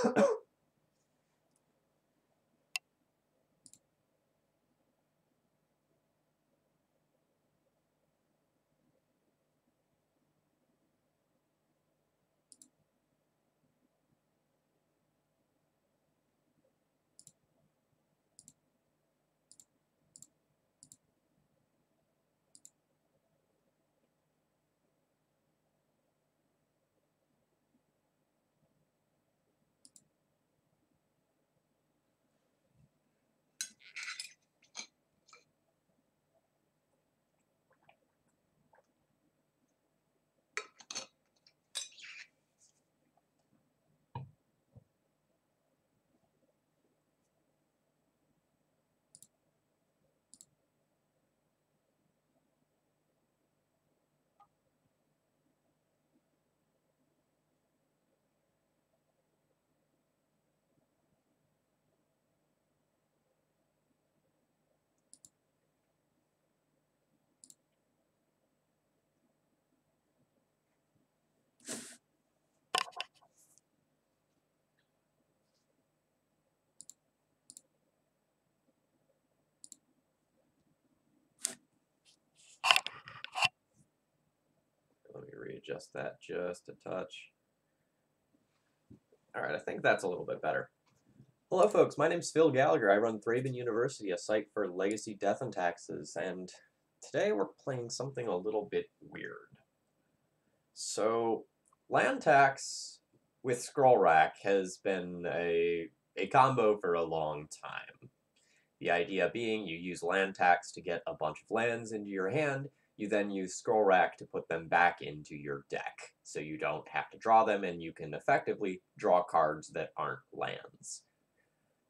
Let me readjust that just a touch. All right, I think that's a little bit better. Hello, folks. My name's Phil Gallagher. I run Thraben University, a site for legacy death and taxes, and today we're playing something a little bit weird. So, land tax with Scroll Rack has been a combo for a long time. The idea being you use land tax to get a bunch of lands into your hand, you then use Scroll Rack to put them back into your deck, so you don't have to draw them and you can effectively draw cards that aren't lands.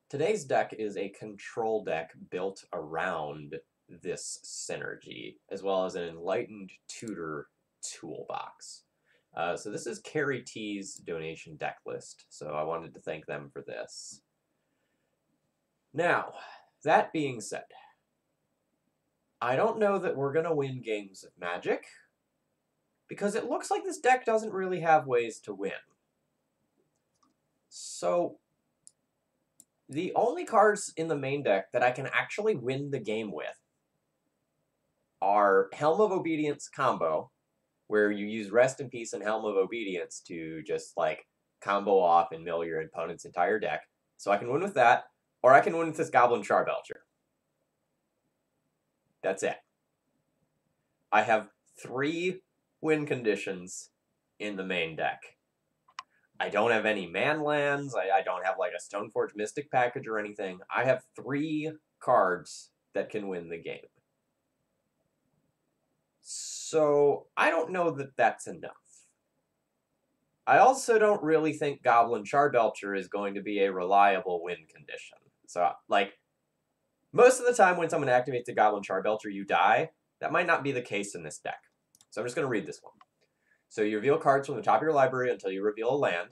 Today's deck is a control deck built around this synergy, as well as an Enlightened Tutor toolbox. So this is Carrie T's donation deck list, so I wanted to thank them for this. Now, that being said, I don't know that we're going to win games of Magic, because it looks like this deck doesn't really have ways to win. So, the only cards in the main deck that I can actually win the game with are Helm of Obedience combo, where you use Rest in Peace and Helm of Obedience to just, like, combo off and mill your opponent's entire deck. So I can win with that, or I can win with this Goblin Charbelcher. That's it. I have 3 win conditions in the main deck. I don't have any man lands. I don't have like a Stoneforge Mystic package or anything. I have 3 cards that can win the game. So I don't know that that's enough. I also don't really think Goblin Charbelcher is going to be a reliable win condition. So, like, most of the time when someone activates a Goblin Charbelcher, you die. That might not be the case in this deck. So I'm just going to read this one. So you reveal cards from the top of your library until you reveal a land.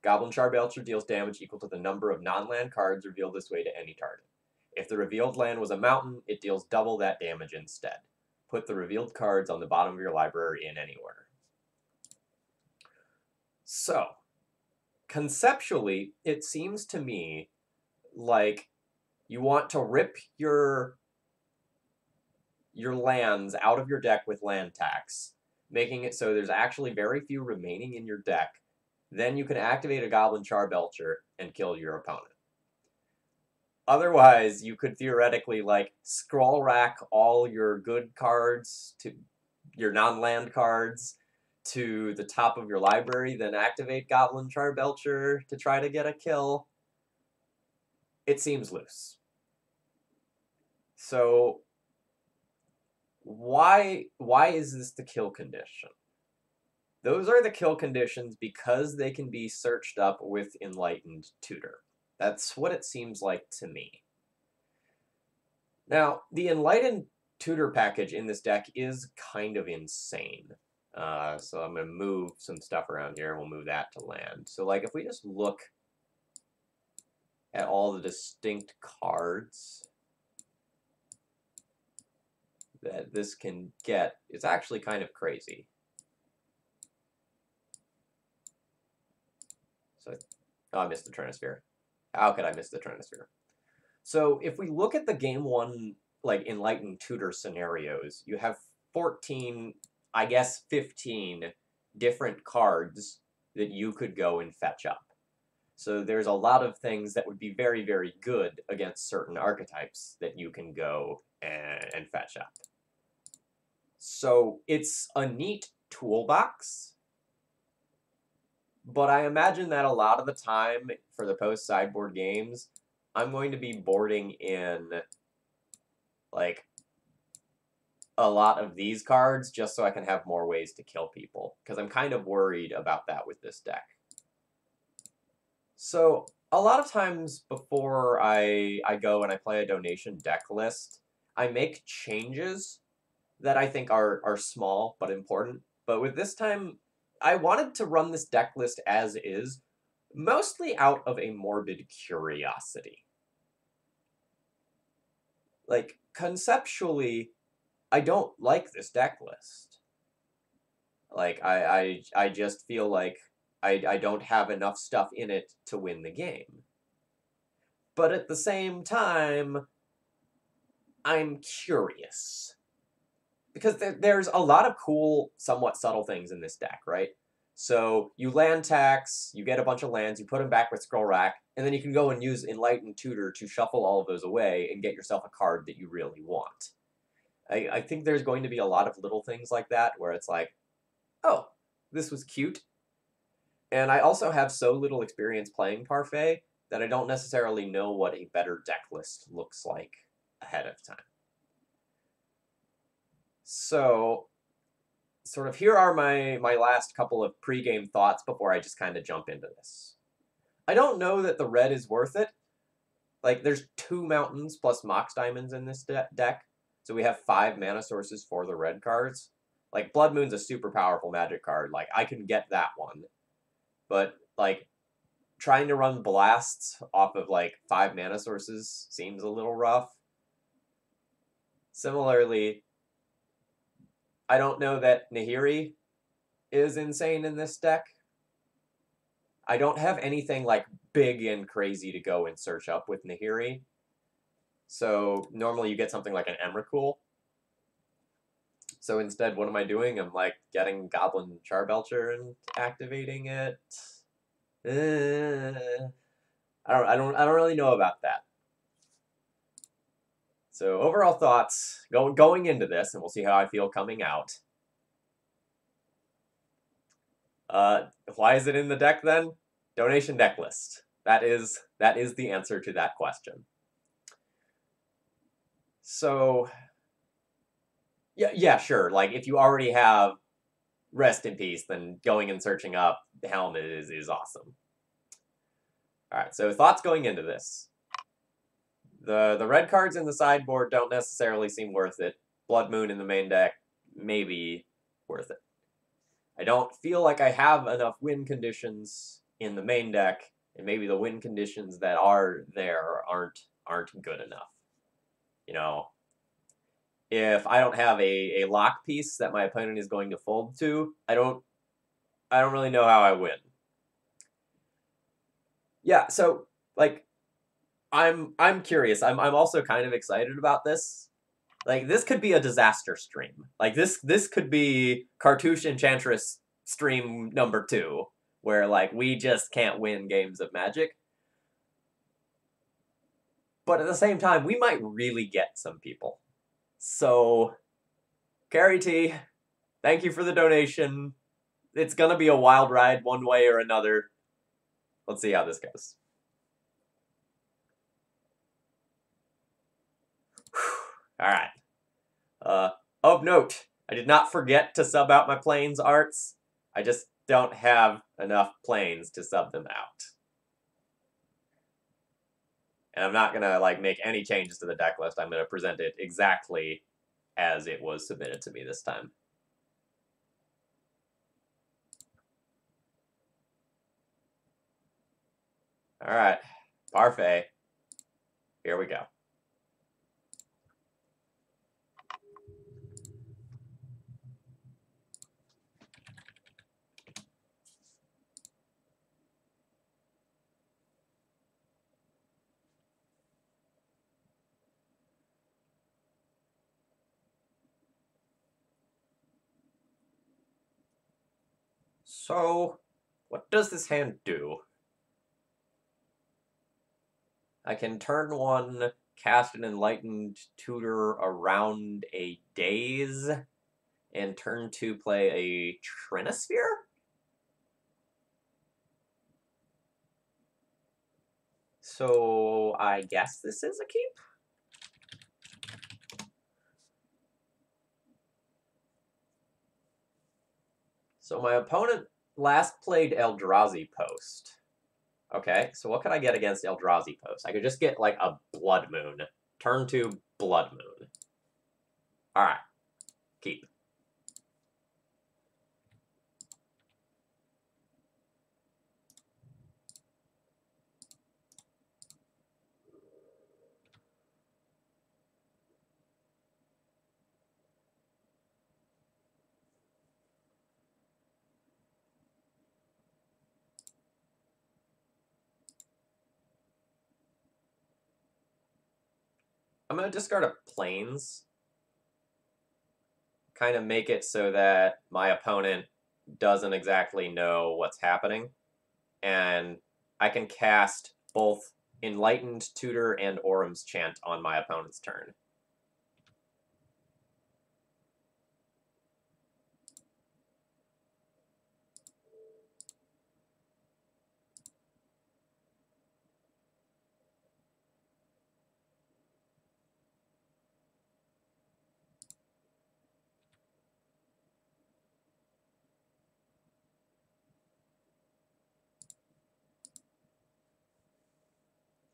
Goblin Charbelcher deals damage equal to the number of non-land cards revealed this way to any target. If the revealed land was a mountain, it deals double that damage instead. Put the revealed cards on the bottom of your library in any order. So, conceptually, it seems to me like you want to rip your lands out of your deck with land tax, making it so there's actually very few remaining in your deck. Then you can activate a Goblin Charbelcher and kill your opponent. Otherwise, you could theoretically, like, scroll rack all your good cards, to your non-land cards, to the top of your library, then activate Goblin Charbelcher to try to get a kill. It seems loose. So, why is this the kill condition? Those are the kill conditions because they can be searched up with Enlightened Tutor. That's what it seems like to me. Now, the Enlightened Tutor package in this deck is kind of insane. So I'm going to move some stuff around here, and we'll move that to land. So, like, if we just look at all the distinct cards that this can get, it's actually kind of crazy. So Oh, I missed the Trinisphere. How could I miss the Trinisphere? So if we look at the game one, like, Enlightened Tutor scenarios, you have 14, I guess 15 different cards that you could go and fetch up. So there's a lot of things that would be very, very good against certain archetypes that you can go and fetch up. So it's a neat toolbox, but I imagine that a lot of the time for the post-sideboard games, I'm going to be boarding in, like, a lot of these cards just so I can have more ways to kill people, because I'm kind of worried about that with this deck. So a lot of times before I go and I play a donation deck list, I make changes that I think are small but important. But with this time, I wanted to run this deck list as is, mostly out of a morbid curiosity. Like, conceptually, I don't like this deck list. Like, I just feel like I don't have enough stuff in it to win the game. But at the same time, I'm curious. Because there's a lot of cool, somewhat subtle things in this deck, right? So you land tax, you get a bunch of lands, you put them back with Scroll Rack, and then you can go and use Enlightened Tutor to shuffle all of those away and get yourself a card that you really want. I think there's going to be a lot of little things like that where it's like, oh, this was cute. And I also have so little experience playing Parfait that I don't necessarily know what a better deck list looks like ahead of time. So, sort of here are my last couple of pre-game thoughts before I just kind of jump into this. I don't know that the red is worth it. Like, there's 2 mountains plus Mox Diamonds in this deck, so we have 5 mana sources for the red cards. Like, Blood Moon's a super powerful magic card. Like, I can get that one. But, like, trying to run blasts off of, like, 5 mana sources seems a little rough. Similarly, I don't know that Nahiri is insane in this deck. I don't have anything, like, big and crazy to go and search up with Nahiri. So normally you get something like an Emrakul. So instead, what am I doing? I'm, like, getting Goblin Charbelcher and activating it. I don't really know about that. So overall thoughts going into this, and we'll see how I feel coming out. Why is it in the deck then? Donation deck list. That is the answer to that question. So yeah, sure. Like, if you already have Rest in Peace, then going and searching up Helm is awesome. All right, so thoughts going into this. The red cards in the sideboard don't necessarily seem worth it. Blood Moon in the main deck, maybe worth it. I don't feel like I have enough win conditions in the main deck, and maybe the win conditions that are there aren't good enough. You know, if I don't have a lock piece that my opponent is going to fold to, I don't really know how I win. Yeah, so, like, I'm curious. I'm also kind of excited about this. Like, this could be a disaster stream. Like, this could be Cartouche Enchantress stream number 2, where, like, we just can't win games of Magic. But at the same time, we might really get some people. So, Carrie T, thank you for the donation. It's gonna be a wild ride one way or another. Let's see how this goes. Alright. Of note, I did not forget to sub out my planes arts. I just don't have enough planes to sub them out. And I'm not gonna, like, make any changes to the deck list. I'm gonna present it exactly as it was submitted to me this time. Alright, Parfait. Here we go. So, what does this hand do? I can turn 1, cast an Enlightened Tutor around a Daze, and turn 2 play a Trinisphere? So, I guess this is a keep? So my opponent last played Eldrazi Post. Okay, so what can I get against Eldrazi Post? I could just get, like, a Blood Moon. Turn 2, Blood Moon. Alright, keep. I'm going to discard a Plains. Kind of make it so that my opponent doesn't exactly know what's happening. And I can cast both Enlightened Tutor and Orum's Chant on my opponent's turn.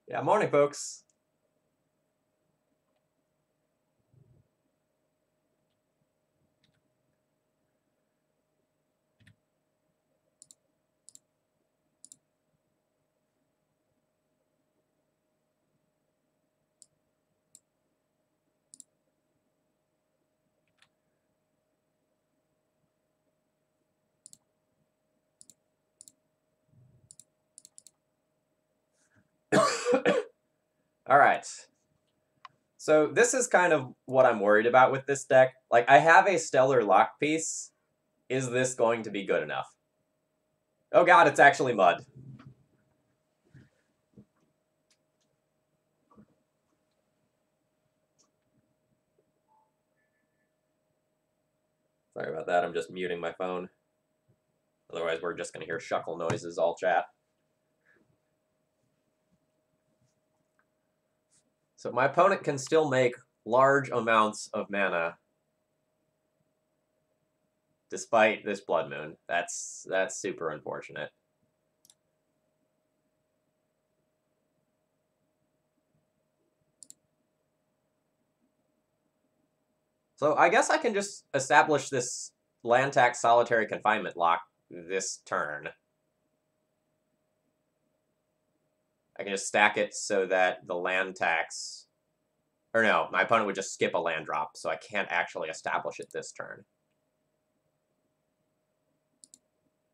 Yeah, morning, folks. All right. So this is kind of what I'm worried about with this deck. Like, I have a Stellar Lock piece. Is this going to be good enough? Oh god, it's actually mud. Sorry about that, I'm just muting my phone. Otherwise, we're just going to hear shuckle noises all chat. So my opponent can still make large amounts of mana despite this Blood Moon. That's super unfortunate. So I guess I can just establish this land tax solitary confinement lock this turn. I can just stack it so that the land tax... Or no, my opponent would just skip a land drop, so I can't actually establish it this turn.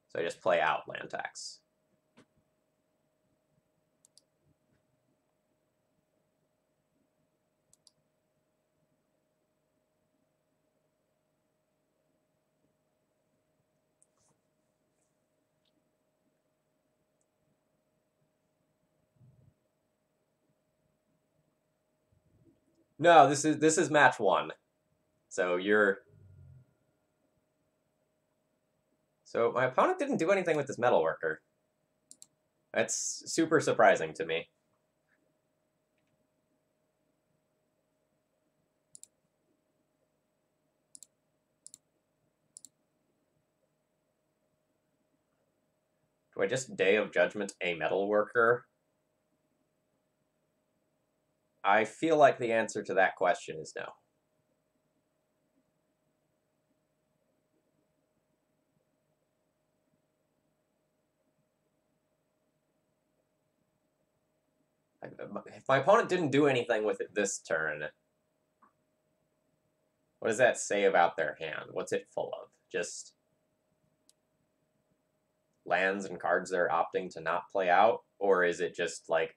So I just play out land tax. No, this is match 1. So you're... So my opponent didn't do anything with this Metalworker. That's super surprising to me. Do I just Day of Judgment a Metalworker? I feel like the answer to that question is no. If my opponent didn't do anything with it this turn, what does that say about their hand? What's it full of? Just lands and cards they're opting to not play out? Or is it just, like,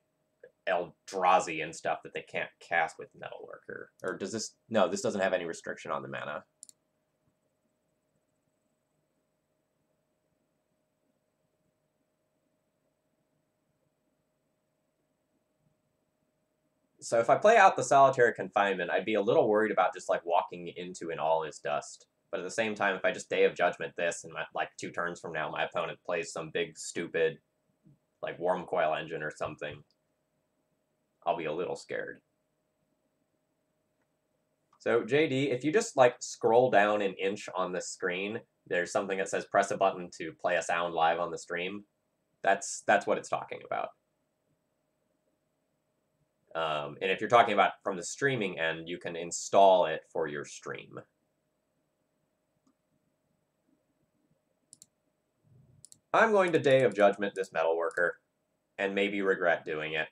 Eldrazi and stuff that they can't cast with Metalworker? Or does this... No, this doesn't have any restriction on the mana. So if I play out the Solitary Confinement, I'd be a little worried about just like walking into an All Is Dust. But at the same time, if I just Day of Judgment this, and like 2 turns from now, my opponent plays some big, stupid, like Wormcoil Engine or something, I'll be a little scared. So JD, if you just like scroll down an inch on the screen, there's something that says press a button to play a sound live on the stream. That's what it's talking about. And if you're talking about from the streaming end, you can install it for your stream. I'm going to Day of Judgment this Metalworker, and maybe regret doing it.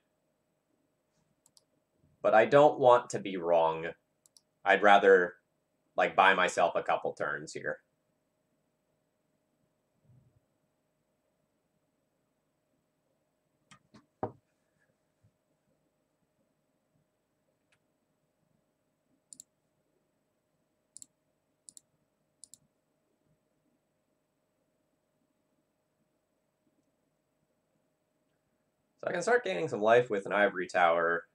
But I don't want to be wrong. I'd rather, like, buy myself a couple turns here. So I can start gaining some life with an Ivory Tower.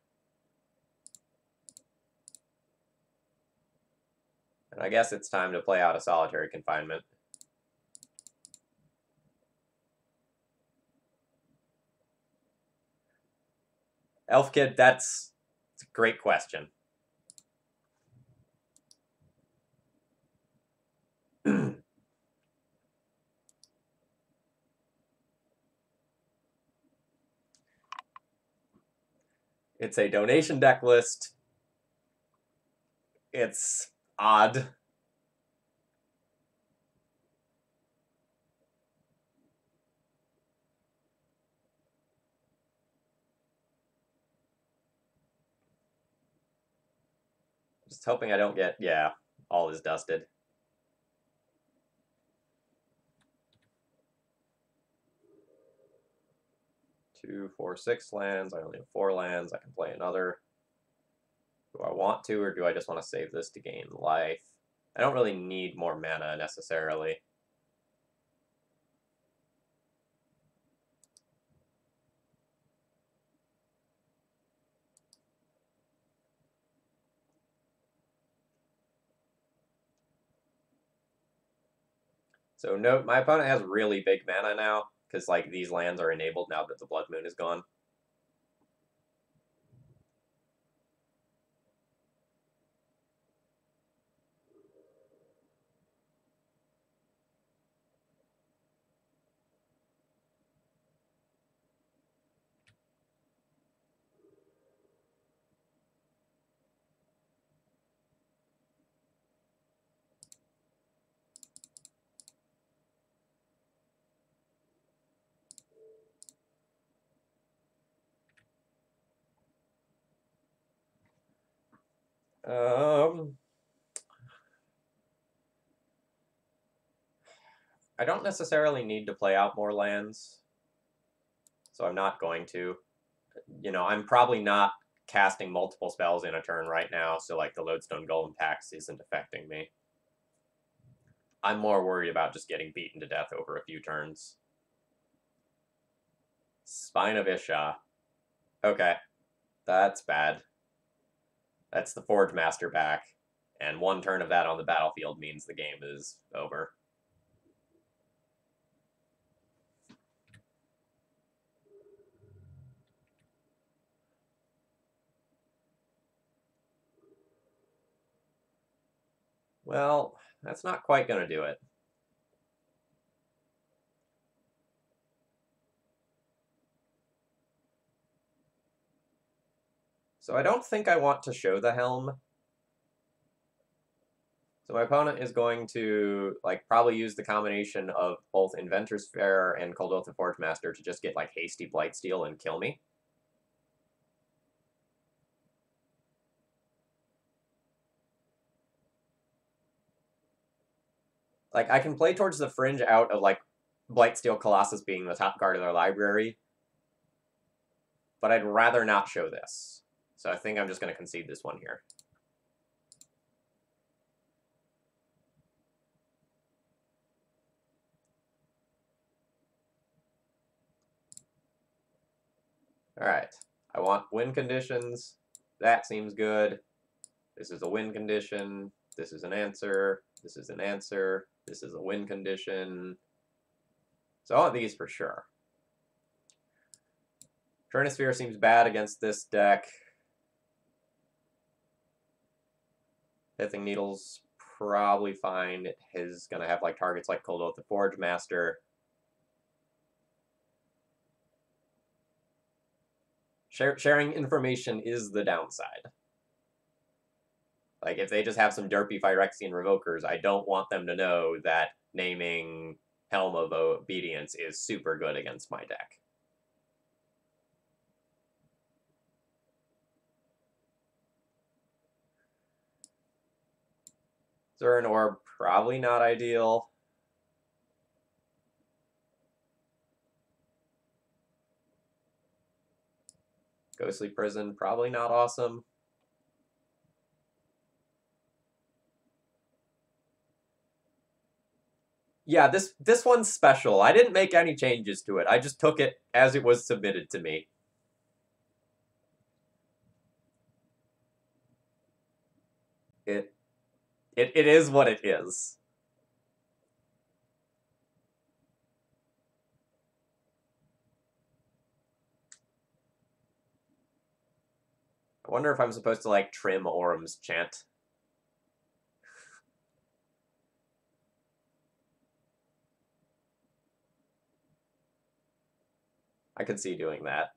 And I guess it's time to play out a Solitary Confinement. Elf Kid, that's a great question. It's a donation deck list. It's odd. Just hoping I don't get, yeah, All Is Dusted. Two, 4, 6 lands. I only have 4 lands. I can play another. Do I want to, or do I just want to save this to gain life? I don't really need more mana, necessarily. So note, my opponent has really big mana now, because like these lands are enabled now that the Blood Moon is gone. I don't necessarily need to play out more lands, so I'm not going to. You know, I'm probably not casting multiple spells in a turn right now, so like the Lodestone Golem tax isn't affecting me. I'm more worried about just getting beaten to death over a few turns. Spine of Isha. Okay, that's bad. That's the Forge Master back, and 1 turn of that on the battlefield means the game is over. Well, that's not quite going to do it. So I don't think I want to show the Helm. So my opponent is going to like probably use the combination of both Inventor's Fair and Cold Oath of Forge Master to just get like hasty Blightsteel and kill me. Like I can play towards the fringe out of like Blightsteel Colossus being the top card of their library, but I'd rather not show this. So I think I'm just going to concede this one here. All right. I want win conditions. That seems good. This is a win condition. This is an answer. This is an answer. This is a win condition. So I want these for sure. Chronosphere seems bad against this deck. Pithing Needle's probably fine. It is going to have like targets like Cold Oath the Forge Master. Sharing information is the downside. Like, if they just have some derpy Phyrexian Revokers, I don't want them to know that naming Helm of Obedience is super good against my deck. Zern Orb, probably not ideal. Ghostly Prison, probably not awesome. Yeah, this one's special. I didn't make any changes to it. I just took it as it was submitted to me. It is what it is. I wonder if I'm supposed to, like, trim Orum's chant. I could see doing that.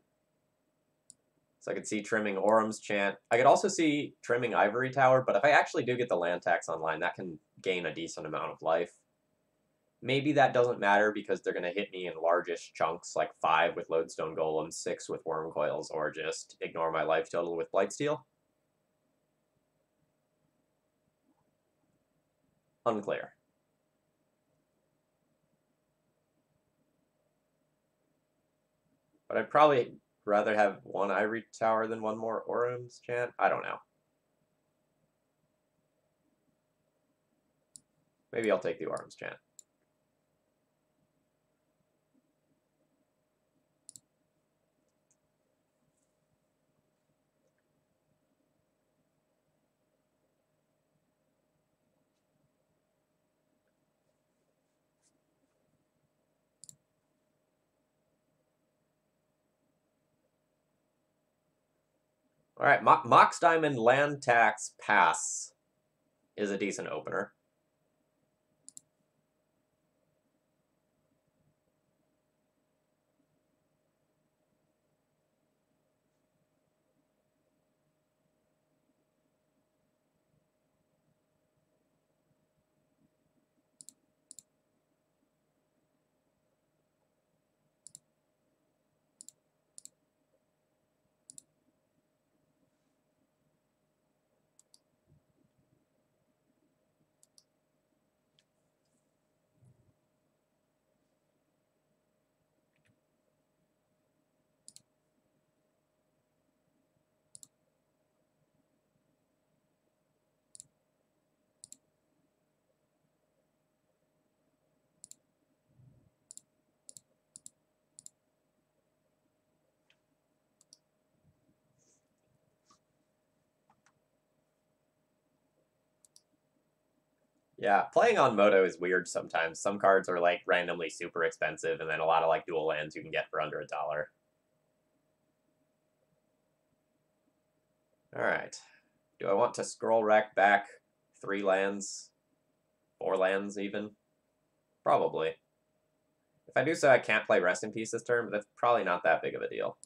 So I could see trimming Orum's chant. I could also see trimming Ivory Tower, but if I actually do get the land tax online, that can gain a decent amount of life. Maybe that doesn't matter because they're going to hit me in largish chunks, like 5 with Lodestone Golem, 6 with Worm Coils, or just ignore my life total with Blightsteel. Unclear. But I'd probably rather have one Ivory Tower than one more Orum's chant. I don't know. Maybe I'll take the Orum's chant. All right, Mox Diamond land tax pass is a decent opener. Yeah, playing on Moto is weird sometimes. Some cards are like randomly super expensive, and then a lot of like dual lands you can get for under $1. All right. Do I want to scroll rack back 3 lands? 4 lands even? Probably. If I do so, I can't play Rest in Peace this turn, but that's probably not that big of a deal.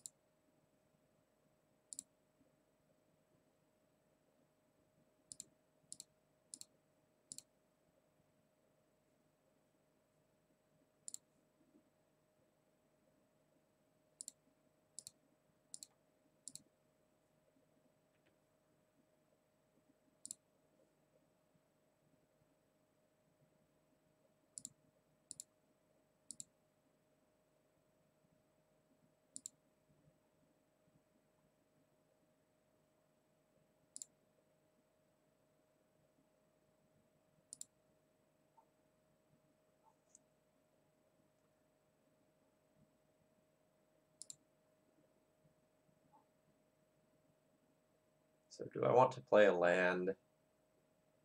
So do I want to play a land? If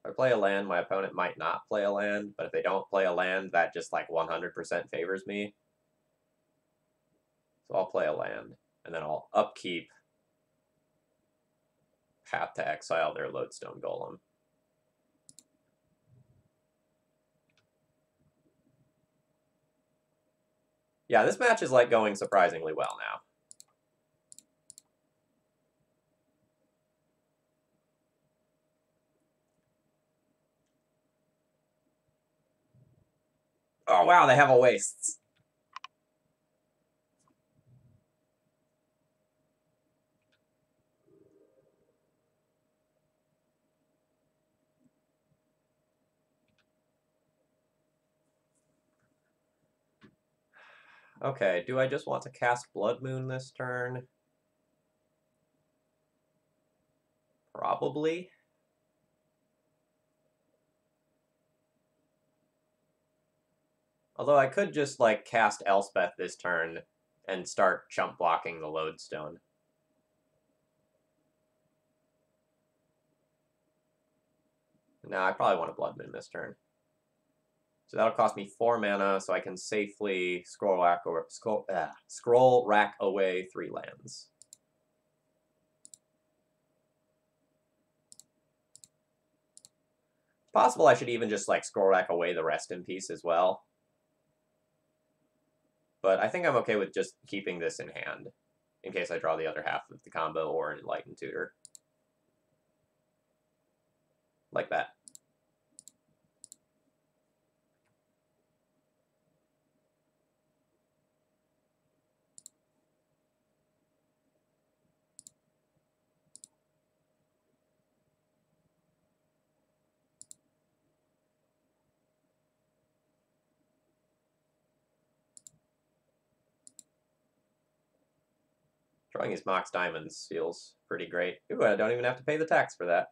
I play a land, my opponent might not play a land, but if they don't play a land, that just like 100% favors me. So I'll play a land, and then I'll upkeep Path to exile their Lodestone Golem. Yeah, this match is like going surprisingly well now. Oh wow, they have a wastes. Okay, do I just want to cast Blood Moon this turn? Probably. Although I could just like cast Elspeth this turn and start chump blocking the Lodestone. No, I probably want a Blood Moon this turn. So that'll cost me 4 mana, so I can safely scroll rack away 3 lands. It's possible I should even just like scroll rack away the Rest in Peace as well. But I think I'm okay with just keeping this in hand, in case I draw the other half of the combo or Enlightened Tutor. Like that. Drawing these Mox Diamonds feels pretty great. Ooh, I don't even have to pay the tax for that.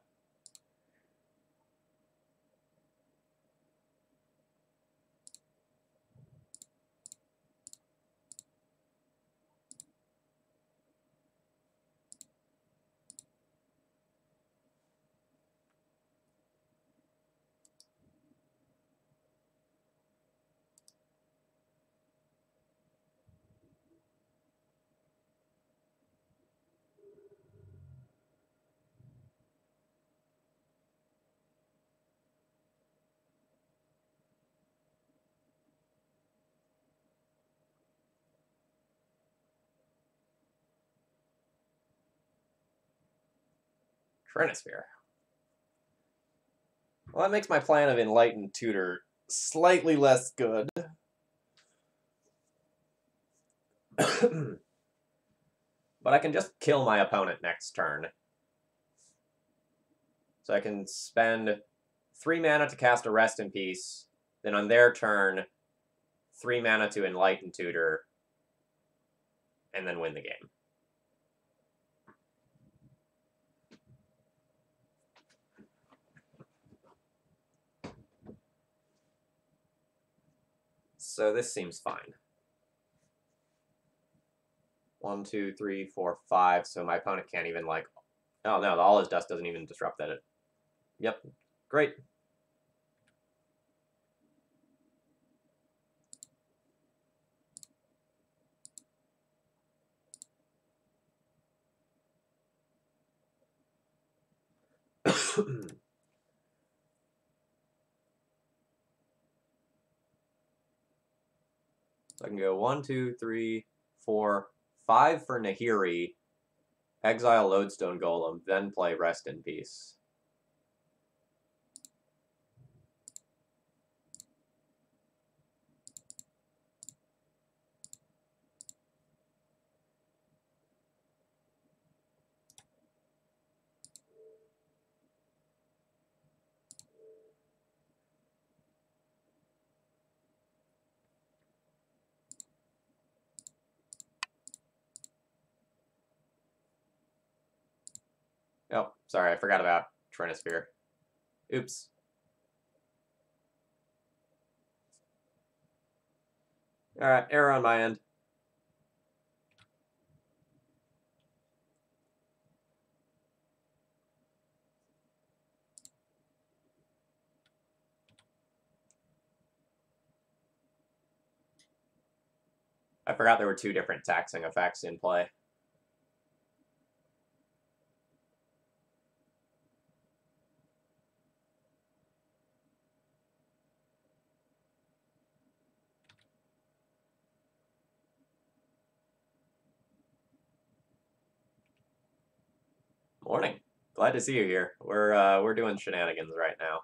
Trinisphere. Well, that makes my plan of Enlightened Tutor slightly less good. But I can just kill my opponent next turn. So I can spend 3 mana to cast a Rest in Peace, then on their turn, 3 mana to Enlightened Tutor, and then win the game. So this seems fine. 1, 2, 3, 4, 5. So my opponent can't even like. Oh no, all his dust doesn't even disrupt that. Yep, great. So I can go 1, 2, 3, 4, 5 for Nahiri, exile Lodestone Golem, then play Rest in Peace. Oh, sorry, I forgot about Trinisphere. Oops. Alright, error on my end. I forgot there were two different taxing effects in play. Morning. Glad to see you here. We're doing shenanigans right now.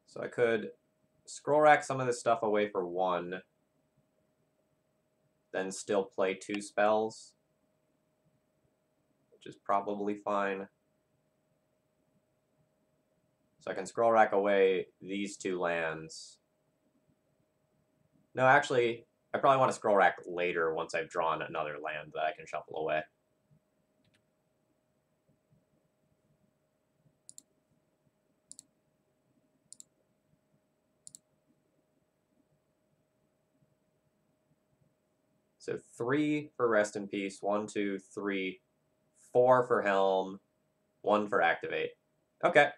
So I could scroll rack some of this stuff away for one, then still play 2 spells, which is probably fine. So I can scroll rack away these 2 lands. No, actually, I probably want to scroll rack later once I've drawn another land that I can shuffle away. So 3 for Rest in Peace, 1, 2, 3, 4 for Helm, 1 for Activate. Okay.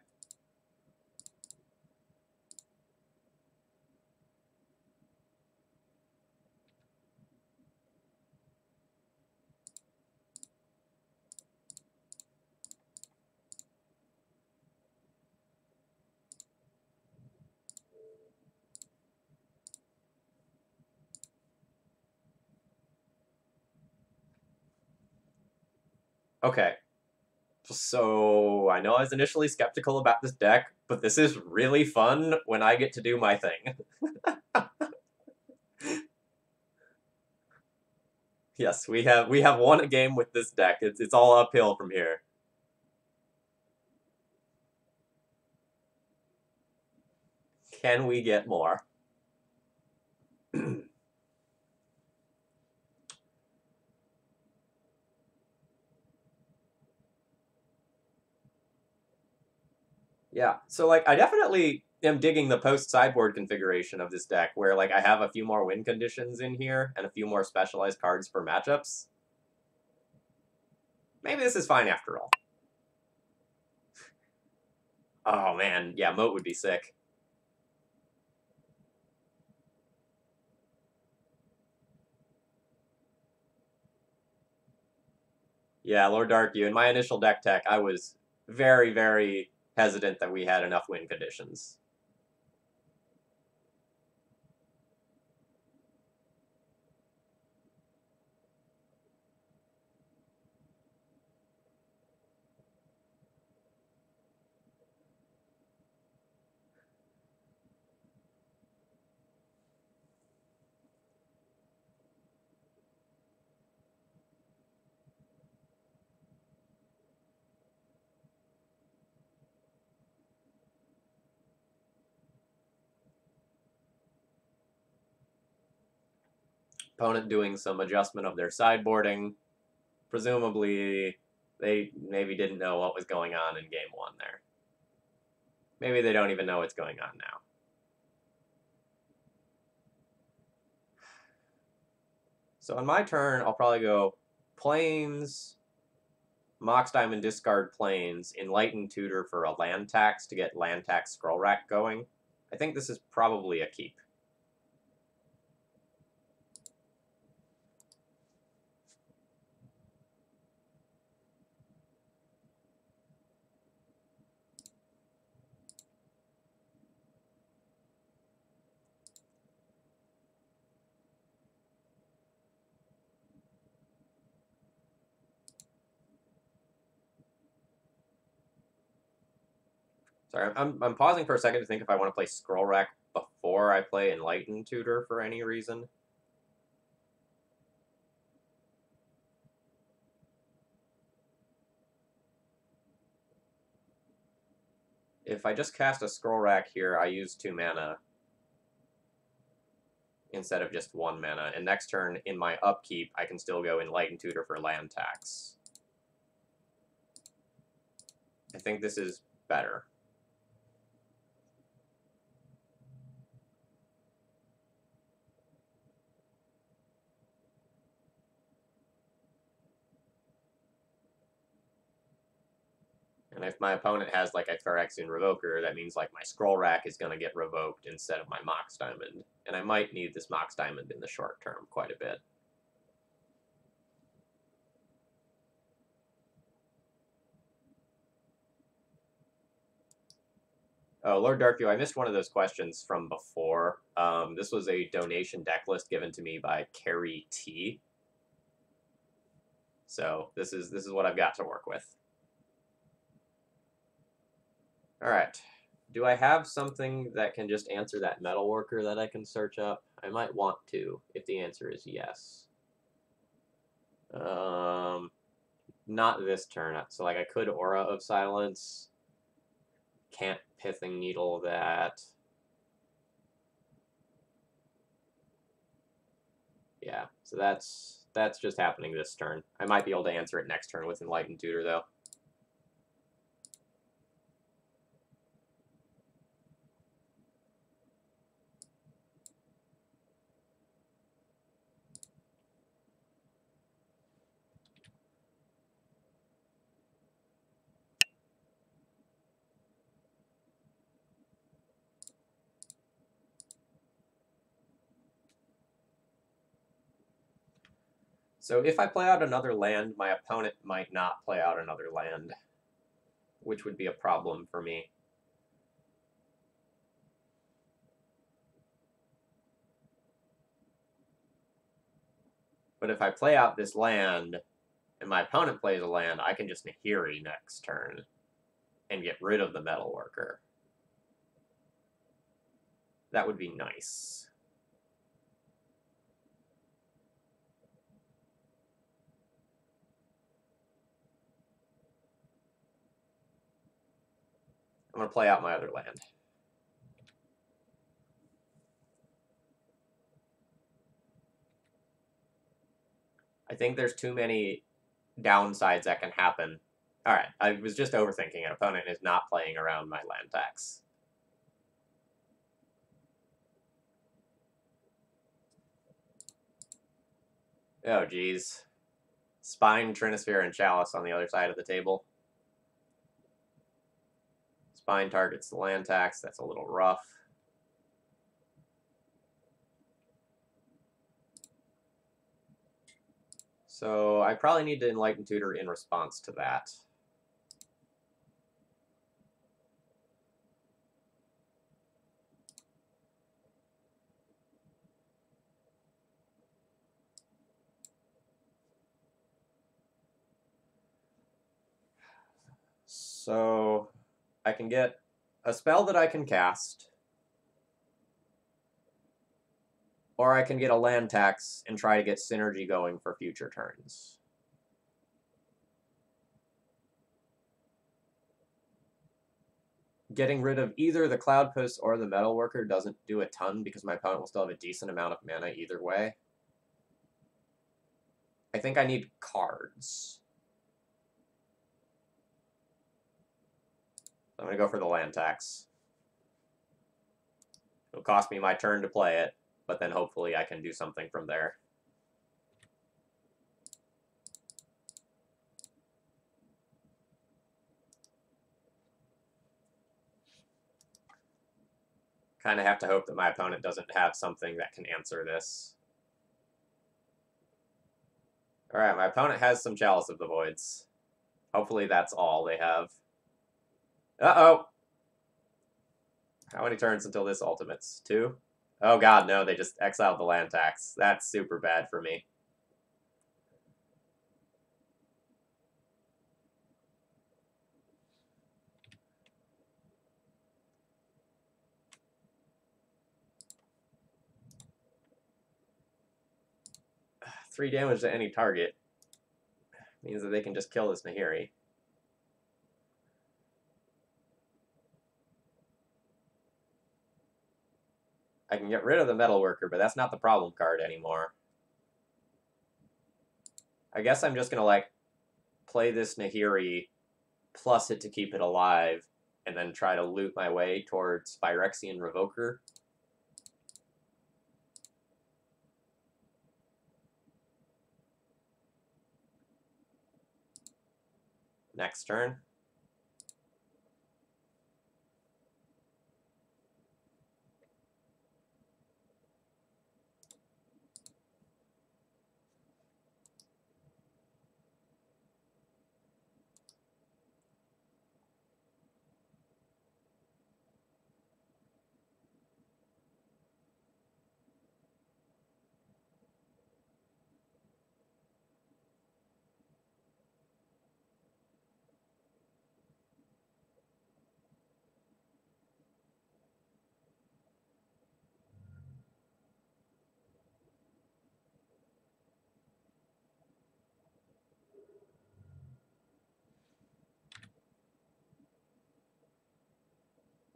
Okay. So I know I was initially skeptical about this deck, but this is really fun when I get to do my thing. Yes, we have won a game with this deck. It's all uphill from here. Can we get more? Yeah, so like I definitely am digging the post sideboard configuration of this deck where like I have a few more win conditions in here and a few more specialized cards for matchups. Maybe this is fine after all. Oh man, yeah, Moat would be sick. Yeah, Lord Darku. In my initial deck tech, I was very, very hesitant that we had enough win conditions. Opponent doing some adjustment of their sideboarding. Presumably, they maybe didn't know what was going on in game 1 there. Maybe they don't even know what's going on now. So on my turn, I'll probably go Plains, Mox Diamond discard Plains, Enlighten Tutor for a land tax to get land tax scroll rack going. I think this is probably a keep. Sorry, I'm pausing for a second to think if I want to play scroll rack before I play Enlighten Tutor for any reason. If I just cast a Scroll Rack here, I use 2 mana instead of just 1 mana. And next turn, in my upkeep, I can still go Enlightened Tutor for land tax. I think this is better. And if my opponent has like a Phyrexian Revoker, that means like my Scroll Rack is going to get revoked instead of my Mox Diamond. And I might need this Mox Diamond in the short term quite a bit. Oh, Lord Darkview, I missed one of those questions from before. This was a donation deck list given to me by Carrie T. So this is what I've got to work with. All right. Do I have something that can just answer that Metalworker that I can search up? I might want to, if the answer is yes. Not this turn. So like I could Aura of Silence. Can't Pithing Needle that. Yeah, so that's just happening this turn. I might be able to answer it next turn with Enlightened Tutor, though. So if I play out another land, my opponent might not play out another land, which would be a problem for me. But if I play out this land, and my opponent plays a land, I can just Nahiri next turn and get rid of the Metalworker. That would be nice. I'm going to play out my other land. I think there's too many downsides that can happen. All right, I was just overthinking. An opponent is not playing around my land tax. Oh, geez. Spine, Trinisphere, and Chalice on the other side of the table. Spine targets the land tax. That's a little rough. So I probably need to Enlighten Tutor in response to that. So I can get a spell that I can cast, or I can get a land tax and try to get synergy going for future turns. Getting rid of either the Cloudpost or the Metalworker doesn't do a ton because my opponent will still have a decent amount of mana either way. I think I need cards. I'm going to go for the land tax. It'll cost me my turn to play it, but then hopefully I can do something from there. Kind of have to hope that my opponent doesn't have something that can answer this. Alright, my opponent has some Chalice of the Voids. Hopefully that's all they have. Uh-oh! How many turns until this ultimates? 2? Oh god, no, they just exiled the land tax. That's super bad for me. Three damage to any target means that they can just kill this Nahiri. I can get rid of the Metalworker, but that's not the problem card anymore. I guess I'm just going to, like, play this Nahiri, plus it to keep it alive, and then try to loot my way towards Phyrexian Revoker. Next turn.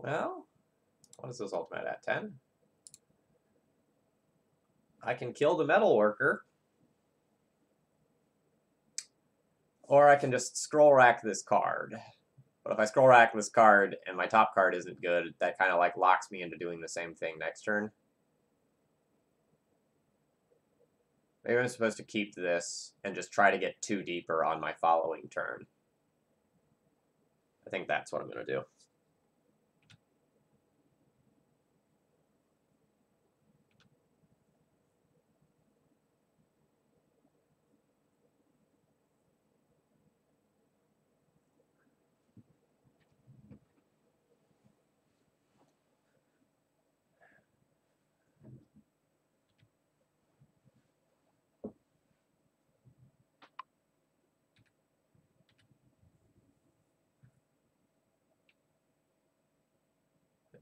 Well, what is this ultimate at? 10? I can kill the Metalworker. Or I can just scroll rack this card. But if I scroll rack this card and my top card isn't good, that kind of like locks me into doing the same thing next turn. Maybe I'm supposed to keep this and just try to get 2 deeper on my following turn. I think that's what I'm going to do.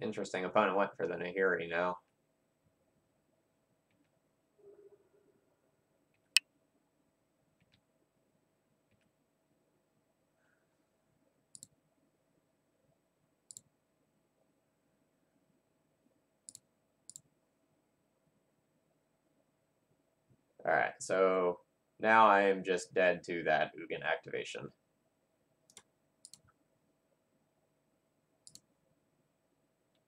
Interesting. Opponent went for the Nahiri now. Alright, so now I am just dead to that Ugin activation.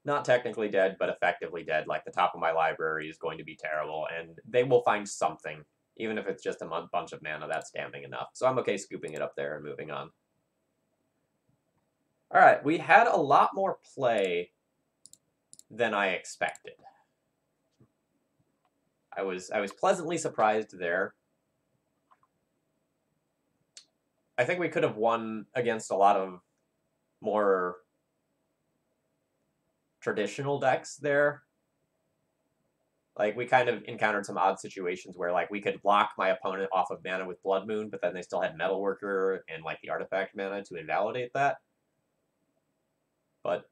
Not technically dead, but effectively dead. Like, the top of my library is going to be terrible, and they will find something. Even if it's just a bunch of mana, that's damning enough. So I'm okay scooping it up there and moving on. Alright, we had a lot more play than I expected. I was pleasantly surprised there. I think we could have won against a lot of more traditional decks there. Like, we kind of encountered some odd situations where, like, we could block my opponent off of mana with Blood Moon, but then they still had Metalworker and, like, the artifact mana to invalidate that. But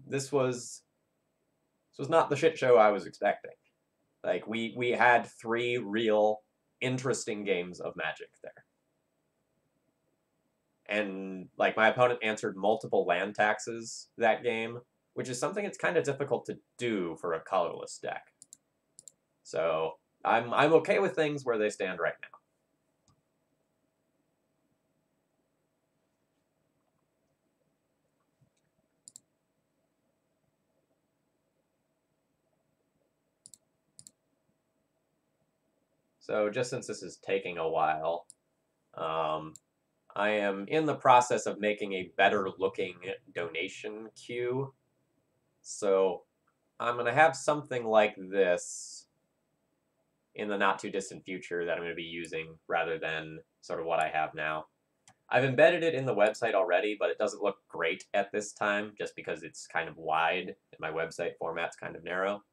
this was not the shit show I was expecting. Like, we had 3 real interesting games of Magic there. And, like, my opponent answered multiple land taxes that game, which is something it's kind of difficult to do for a colorless deck. So I'm okay with things where they stand right now. So just since this is taking a while, I am in the process of making a better looking donation queue. So I'm going to have something like this in the not too distant future that I'm going to be using rather than sort of what I have now. I've embedded it in the website already, but it doesn't look great at this time just because it's kind of wide and my website format's kind of narrow.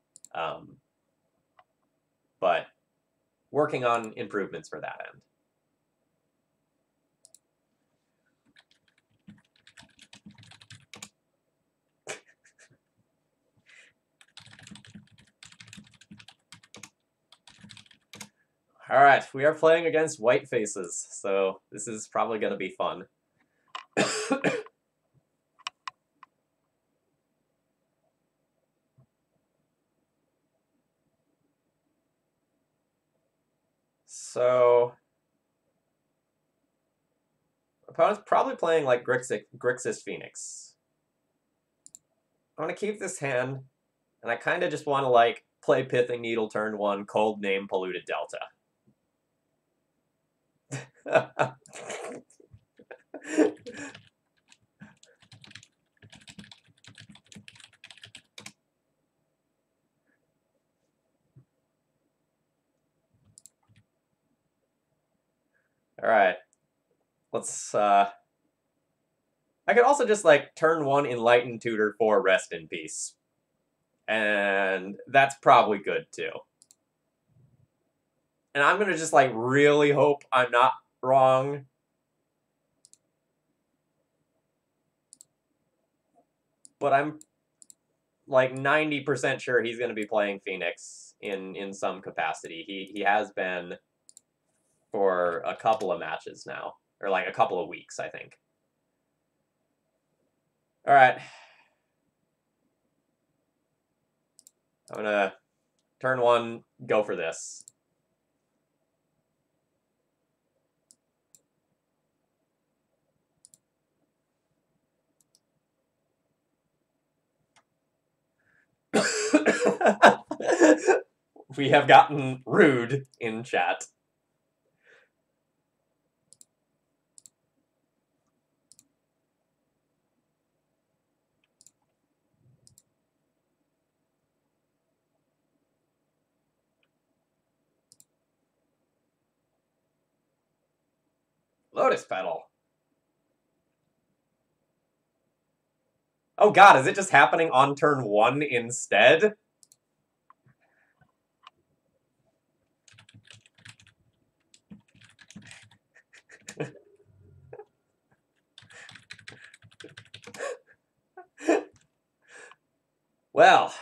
But working on improvements for that end. Alright, we are playing against white faces, so this is probably going to be fun. So opponent's probably playing like Grixis Phoenix. I want to keep this hand, and I kind of just want to like play Pithing Needle turn 1, Cold Name Polluted Delta. All right, let's. I could also just like turn 1 Enlightened Tutor for Rest in Peace, and that's probably good too. And I'm gonna just like really hope I'm not wrong. But I'm like 90% sure he's gonna be playing Phoenix in some capacity. He has been for a couple of matches now, or like a couple of weeks, I think. All right, I'm gonna turn 1, go for this. We have gotten rude in chat. Lotus Petal. Oh god, is it just happening on turn 1 instead? Well.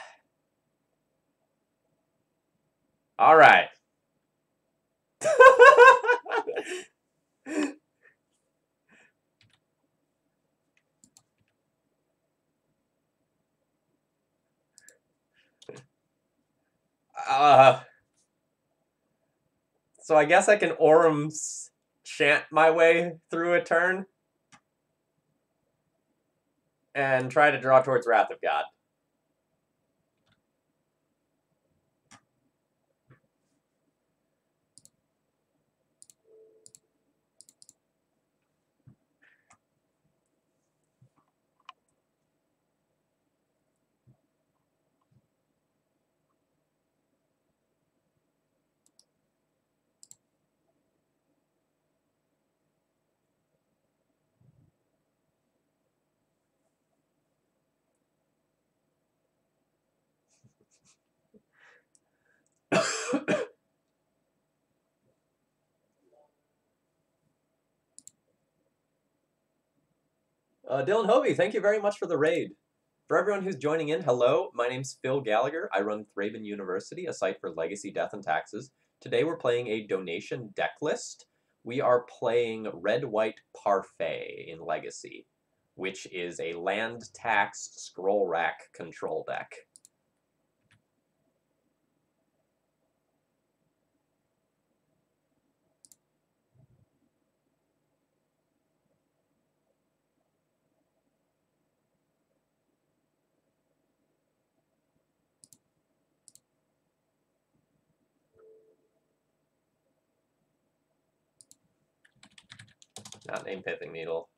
All right. So I guess I can Orum's chant my way through a turn and try to draw towards Wrath of God. Dylan Hovey, thank you very much for the raid. For everyone who's joining in, hello, my name's Phil Gallagher. I run Thraben University, a site for legacy, death, and taxes. Today we're playing a donation deck list. We are playing Red-White Parfait in Legacy, which is a land tax scroll rack control deck. Not named Pithing Needle.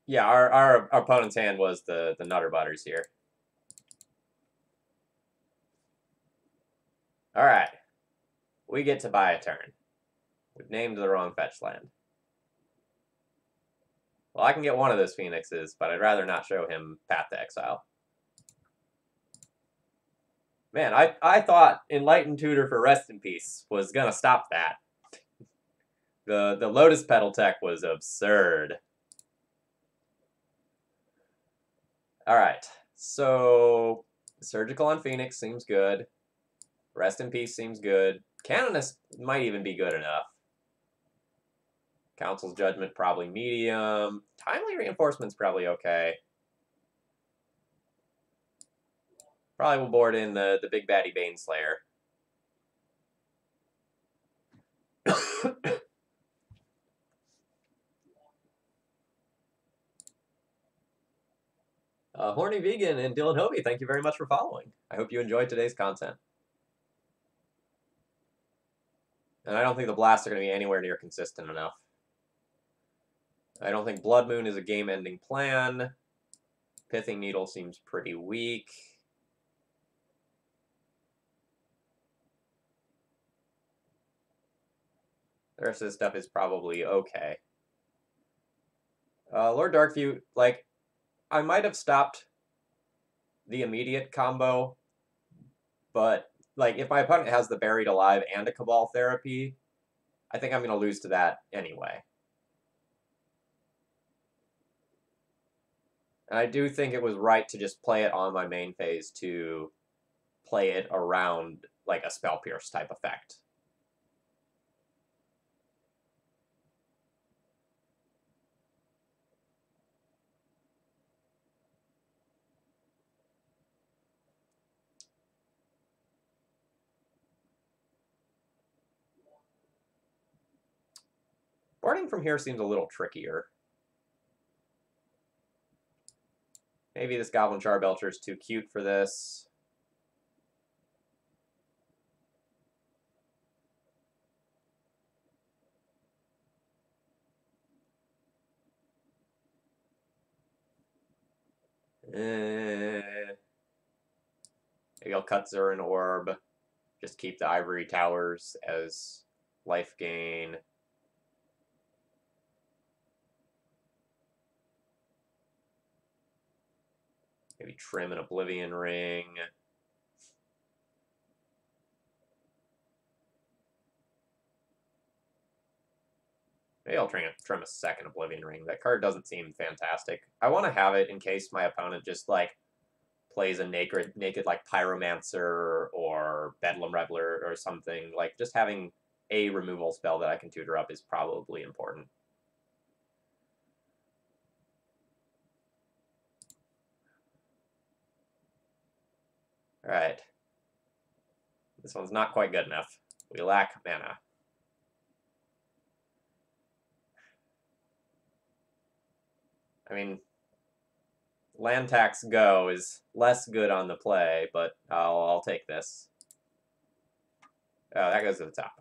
Yeah, our opponent's hand was the Nutter Butters here. Alright. We get to buy a turn. We've named the wrong fetch land. Well, I can get one of those Phoenixes, but I'd rather not show him Path to Exile. Man, I thought Enlightened Tutor for Rest in Peace was gonna stop that. The Lotus Petal tech was absurd. Alright, so Surgical on Phoenix seems good. Rest in Peace seems good. Canonist might even be good enough. Council's Judgment probably medium. Timely Reinforcement's probably okay. Probably will board in the big baddie Baneslayer. Horny Vegan and Dylan Hovey, thank you very much for following. I hope you enjoyed today's content. And I don't think the blasts are going to be anywhere near consistent enough. I don't think Blood Moon is a game-ending plan. Pithing Needle seems pretty weak. The rest of this stuff is probably okay. Lord Darkview, like, I might have stopped the immediate combo, but, like, if my opponent has the Buried Alive and a Cabal Therapy, I think I'm going to lose to that anyway. And I do think it was right to just play it on my main phase to play it around, like, a Spell Pierce type effect. Boarding from here seems a little trickier. Maybe this Goblin Charbelcher is too cute for this. Maybe I'll cut Zurin Orb. Just keep the Ivory Towers as life gain. Maybe trim an Oblivion Ring. Maybe I'll trim a second Oblivion Ring. That card doesn't seem fantastic. I want to have it in case my opponent just, like, plays a naked like, Pyromancer or Bedlam Reveler or something. Like, just having a removal spell that I can tutor up is probably important. Alright. This one's not quite good enough. We lack mana. I mean, land tax go is less good on the play, but I'll take this. Oh, that goes to the top.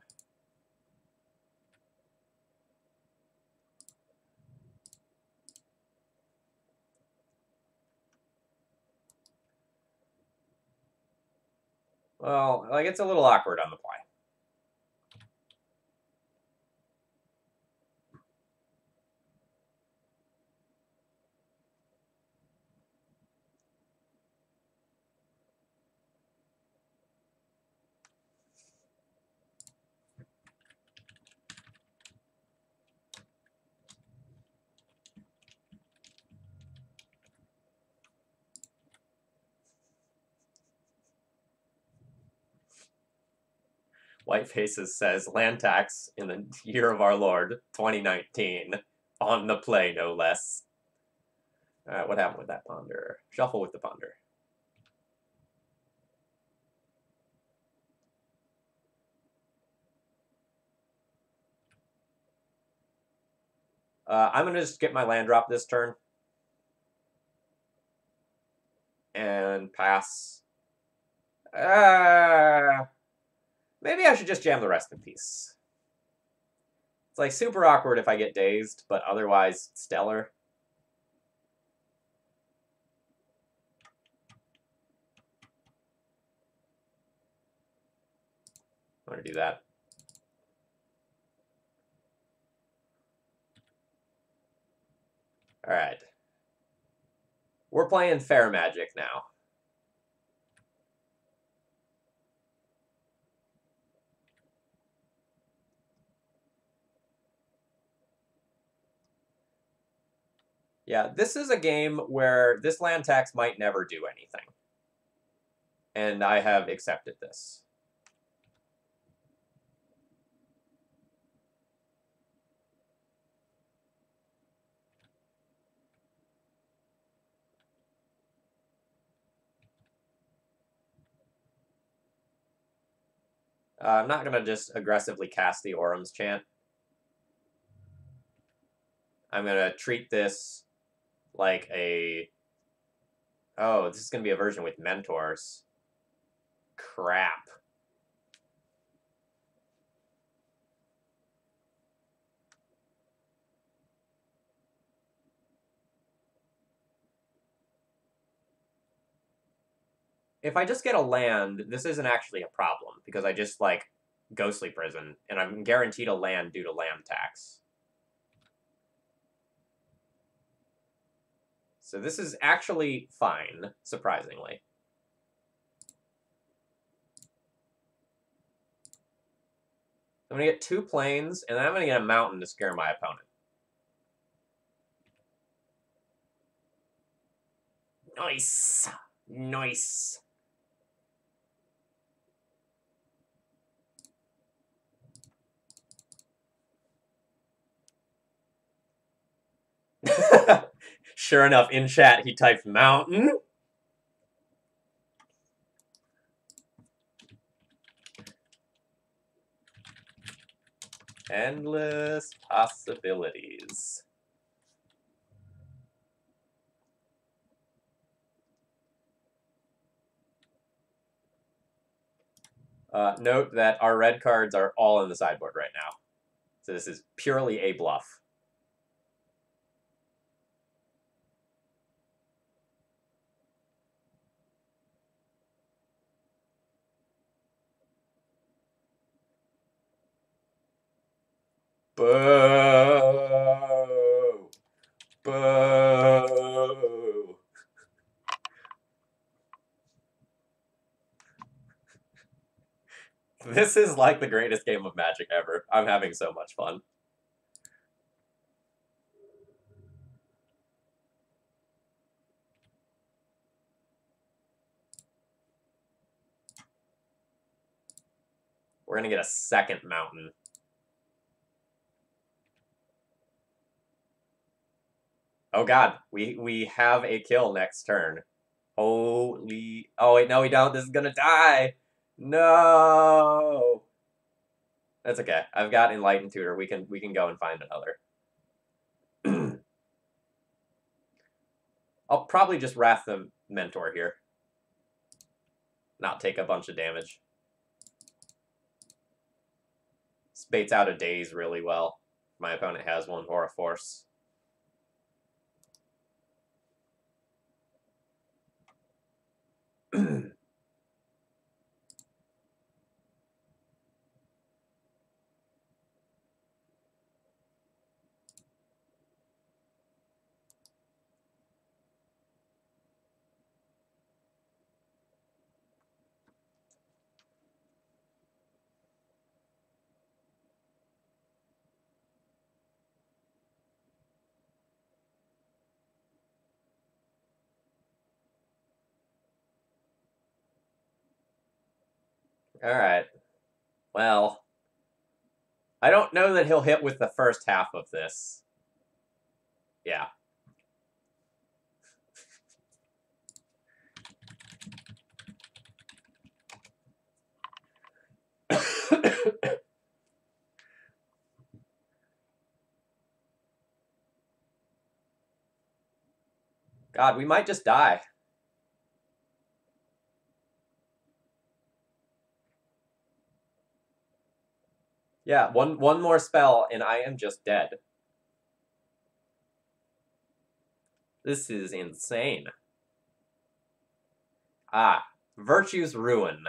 Well, like, it's a little awkward on the play. White Faces says, land tax in the year of our Lord, 2019. On the play, no less. Alright, what happened with that Ponder? Shuffle with the Ponder. I'm going to just get my land drop this turn. And pass. Maybe I should just jam the rest in peace. It's, like, super awkward if I get dazed, but otherwise stellar. I'm going to do that. Alright. We're playing Fair Magic now. Yeah, this is a game where this land tax might never do anything. And I have accepted this. I'm not going to just aggressively cast the Orum's Chant. I'm going to treat this like a... Oh, this is going to be a version with Mentors. Crap. If I just get a land, this isn't actually a problem, because I just, like, Ghostly Prison, and I'm guaranteed a land due to land tax. So this is actually fine, surprisingly. I'm going to get 2 plains, and then I'm going to get a mountain to scare my opponent. Nice! Nice! Sure enough, in chat, he typed mountain. Endless possibilities. Note that our red cards are all in the sideboard right now. So this is purely a bluff. Boo! Boo! This is like the greatest game of Magic ever. I'm having so much fun. We're gonna get a second mountain. Oh god, we have a kill next turn. Holy... Oh wait, no we don't. This is gonna die! No! That's okay. I've got Enlightened Tutor. We can go and find another. I'll probably just Wrath the Mentor here. Not take a bunch of damage. This baits out a Daze really well. My opponent has one Aura Force. Alright. Well, I don't know that he'll hit with the first half of this. Yeah. God, we might just die. Yeah, one more spell and I am just dead. This is insane. Ah, Virtue's Ruin.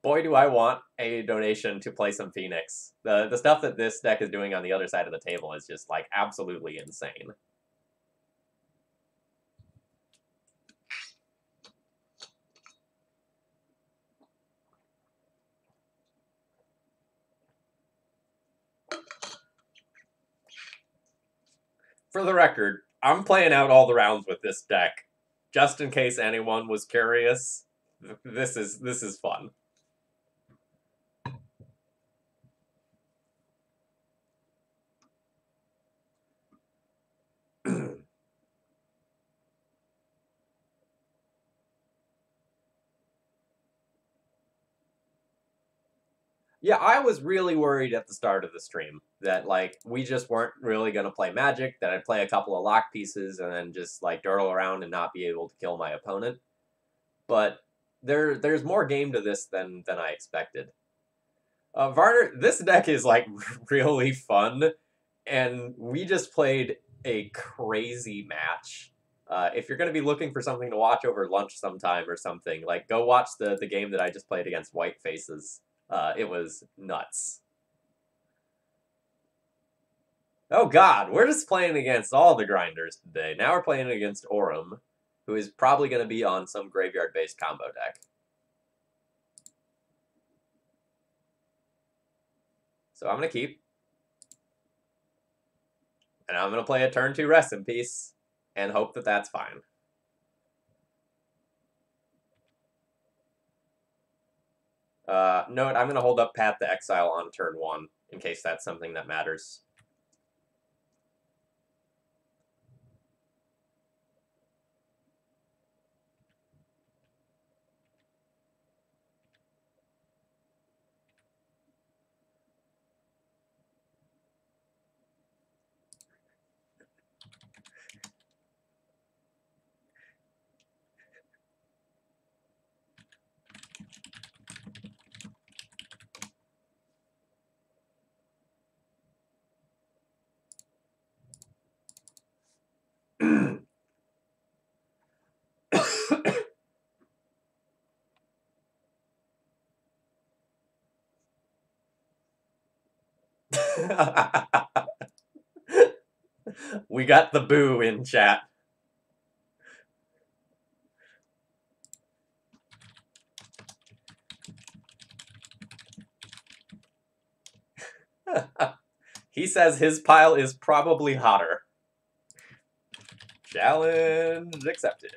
Boy, do I want a donation to play some Phoenix. The stuff that this deck is doing on the other side of the table is just, like, absolutely insane. For the record, I'm playing out all the rounds with this deck. Just in case anyone was curious, this is fun. Yeah, I was really worried at the start of the stream that, like, we just weren't really going to play Magic, that I'd play a couple of lock pieces and then just, like, dawdle around and not be able to kill my opponent. But there's more game to this than I expected. Varner, this deck is, like, really fun, and we just played a crazy match. If you're going to be looking for something to watch over lunch sometime or something, like, go watch the game that I just played against White Faces. It was nuts. Oh god, we're just playing against all the grinders today. Now we're playing against Aurum, who is probably going to be on some graveyard-based combo deck. So I'm going to keep. And I'm going to play a turn 2 Rest in Peace, and hope that that's fine. Note, I'm going to hold up Path to Exile on turn 1, in case that's something that matters. We got the boo in chat. He says his pile is probably hotter. Challenge accepted.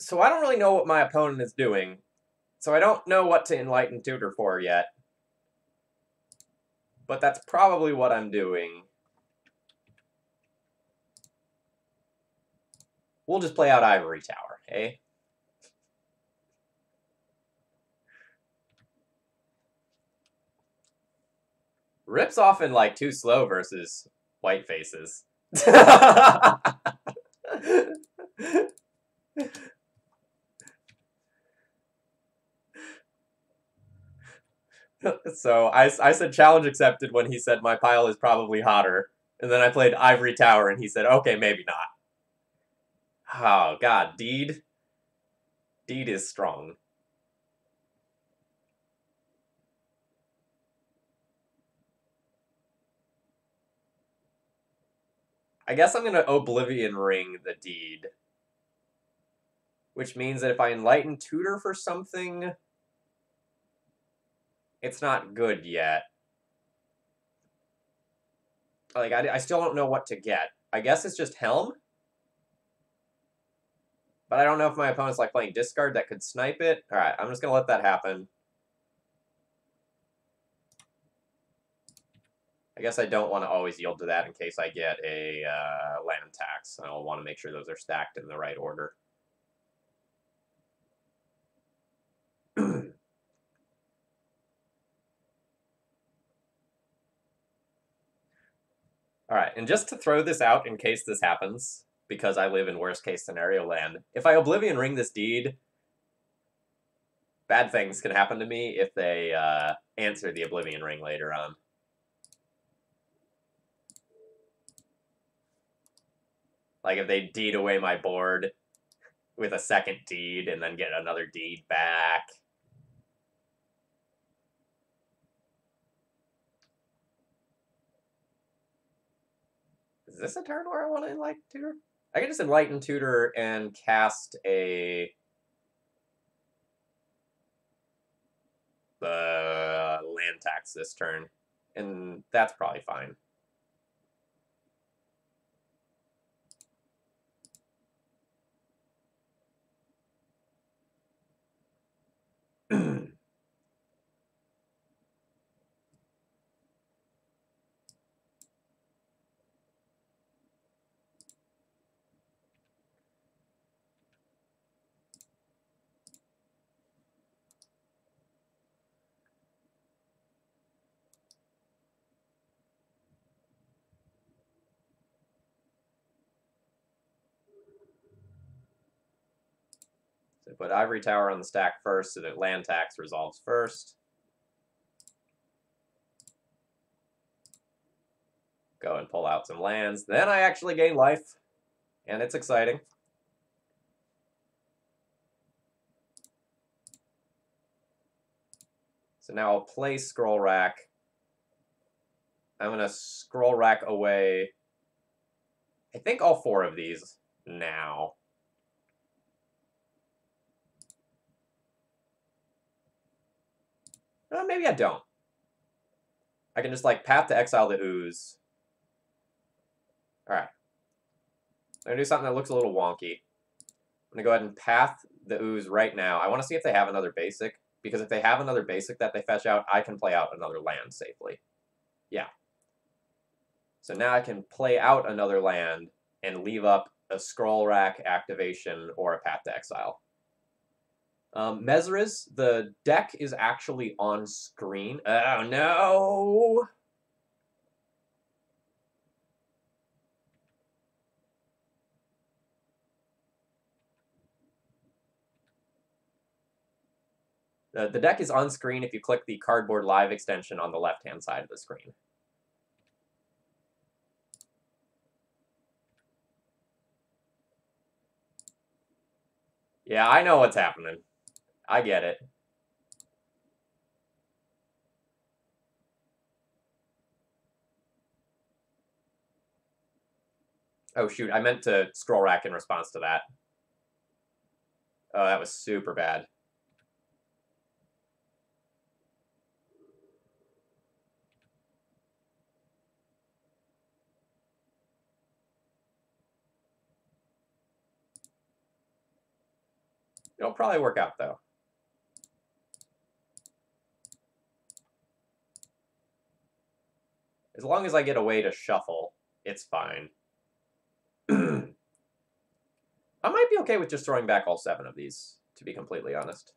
So I don't really know what my opponent is doing. So I don't know what to Enlighten Tutor for yet. But that's probably what I'm doing. We'll just play out Ivory Tower, eh? Rip's often, like, too slow versus White Faces. So I said challenge accepted when he said my pile is probably hotter. And then I played Ivory Tower and he said, okay, maybe not. Oh, God, Deed. Deed is strong. I guess I'm going to Oblivion Ring the Deed. Which means that if I Enlighten Tutor for something, it's not good yet. Like, I still don't know what to get. I guess it's just Helm? But I don't know if my opponent's, like, playing Discard that could snipe it. Alright, I'm just going to let that happen. I guess I don't want to always yield to that in case I get a land tax. I'll want to make sure those are stacked in the right order. Alright, and just to throw this out in case this happens, because I live in worst case scenario land, if I Oblivion Ring this Deed, bad things can happen to me if they answer the Oblivion Ring later on. Like if they deed away my board with a second deed and then get another deed back. Is this a turn where I want to Enlighten Tutor? I can just Enlighten Tutor and cast a land tax this turn, and that's probably fine. So put Ivory Tower on the stack first so that land tax resolves first. Go and pull out some lands. Then I actually gain life, and it's exciting. So now I'll play Scroll Rack. I'm going to Scroll Rack away, I think, all 4 of these now. Maybe I don't. I can just, like, Path to exile the Ooze. Alright. I'm going to do something that looks a little wonky. I'm going to go ahead and Path the Ooze right now. I want to see if they have another basic, because if they have another basic that they fetch out, I can play out another land safely. Yeah. So now I can play out another land and leave up a Scroll Rack activation or a Path to Exile. Mesriz, the deck is actually on screen. Oh, no! The deck is on screen if you click the Cardboard Live extension on the left-hand side of the screen. Yeah, I know what's happening. I get it. Oh, shoot, I meant to Scroll Rack in response to that. Oh, that was super bad. It'll probably work out, though. As long as I get a way to shuffle, it's fine. I might be okay with just throwing back all 7 of these, to be completely honest.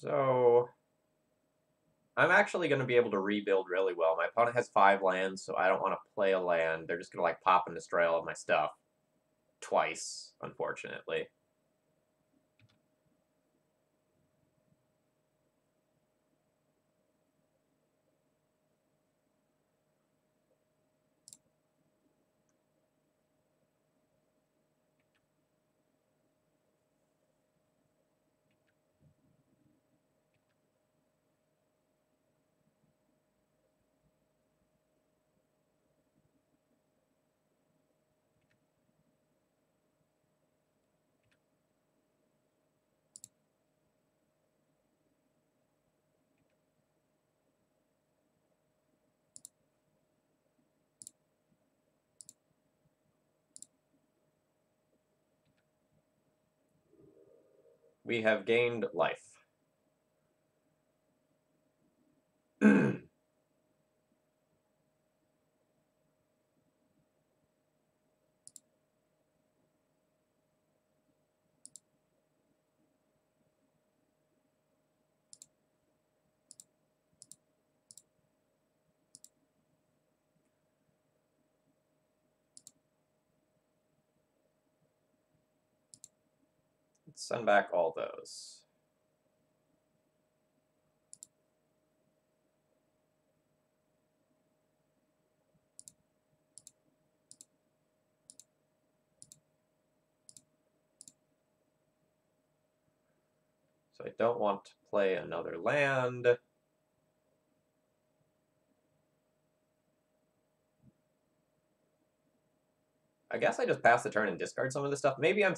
So I'm actually going to be able to rebuild really well. My opponent has 5 lands, so I don't want to play a land. They're just going to, like, pop and destroy all of my stuff. Twice, unfortunately. We have gained life. Let's send back all those. So I don't want to play another land. I guess I just pass the turn and discard some of this stuff. Maybe I'm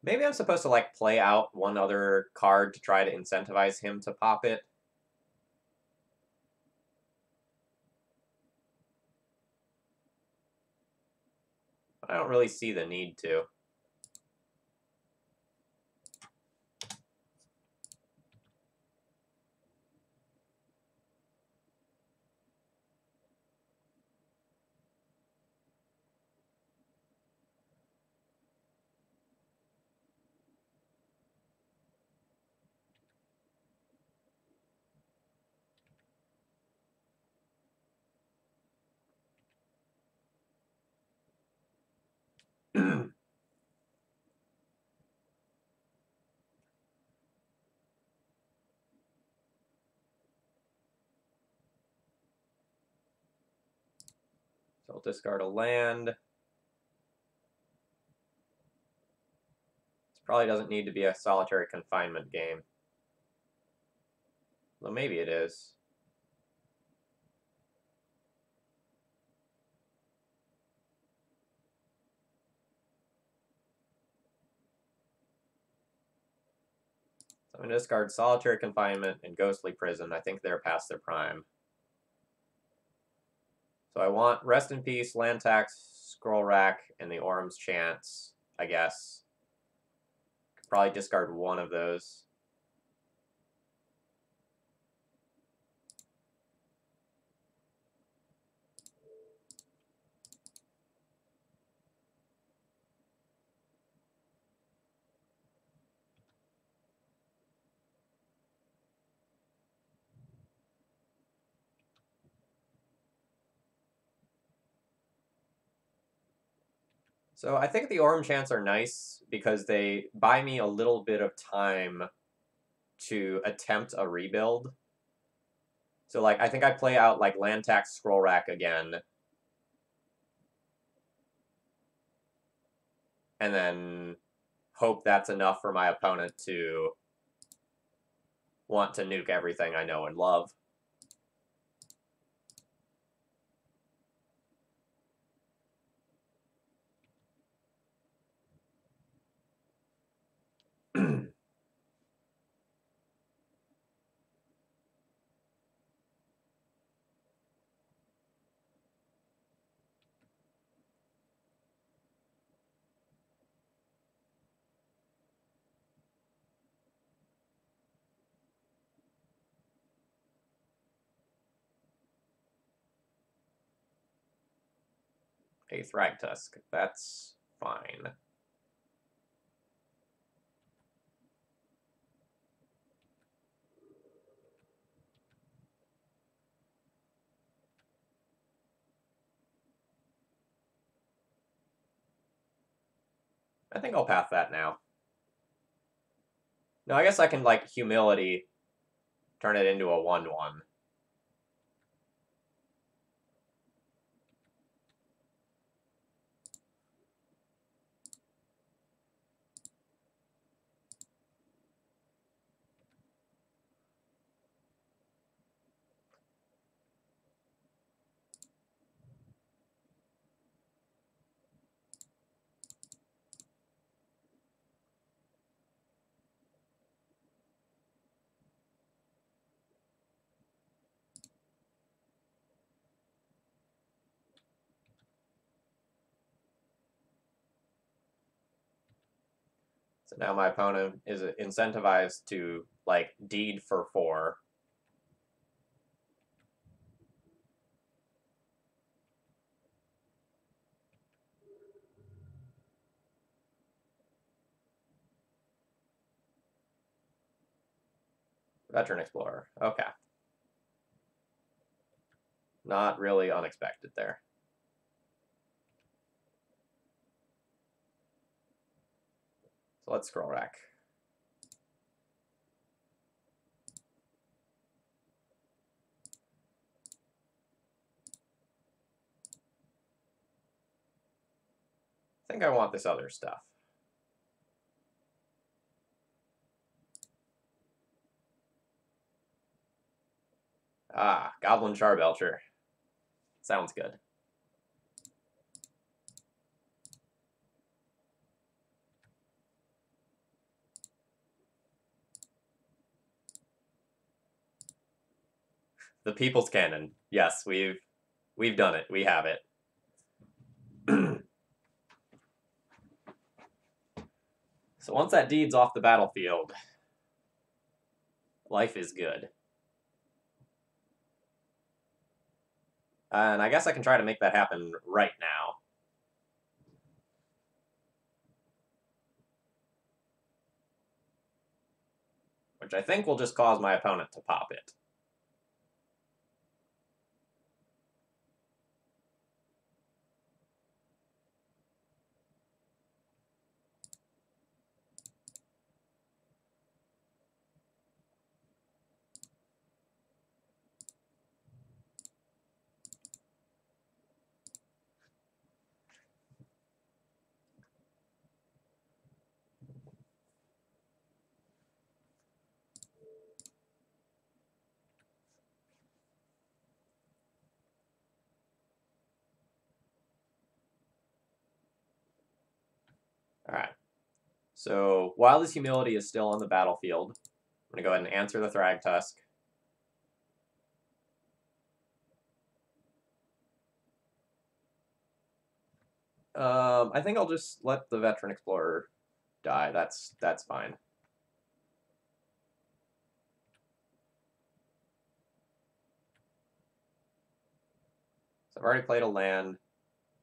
Maybe I'm supposed to, like, play out one other card to try to incentivize him to pop it. But I don't really see the need to. So I'll discard a land. This probably doesn't need to be a solitary confinement game. Well, maybe it is. So I'm going to discard solitary confinement and ghostly prison. I think they're past their prime. So I want Rest in Peace, Land Tax, Scroll Rack, and the Orm's Chance, I guess. Could probably discard one of those. So I think the Orm Chants are nice because they buy me a little bit of time to attempt a rebuild. So, like, I think I play out, like, Land Tax Scroll Rack again. And then hope that's enough for my opponent to want to nuke everything I know and love. A Thragtusk. That's fine. I think I'll path that now. No, I guess I can, like, Humility, turn it into a 1/1. So now my opponent is incentivized to, like, deed for 4. Veteran Explorer. Okay. Not really unexpected there. So let's Scroll Rack. I think I want this other stuff. Ah, Goblin Charbelcher. Sounds good. The People's Cannon. Yes, we've done it. We have it. So once that deed's off the battlefield, life is good. And I guess I can try to make that happen right now. Which I think will just cause my opponent to pop it. Alright. So while this Humility is still on the battlefield, I'm going to go ahead and answer the Thragtusk. I think I'll just let the Veteran Explorer die. That's fine. So I've already played a land.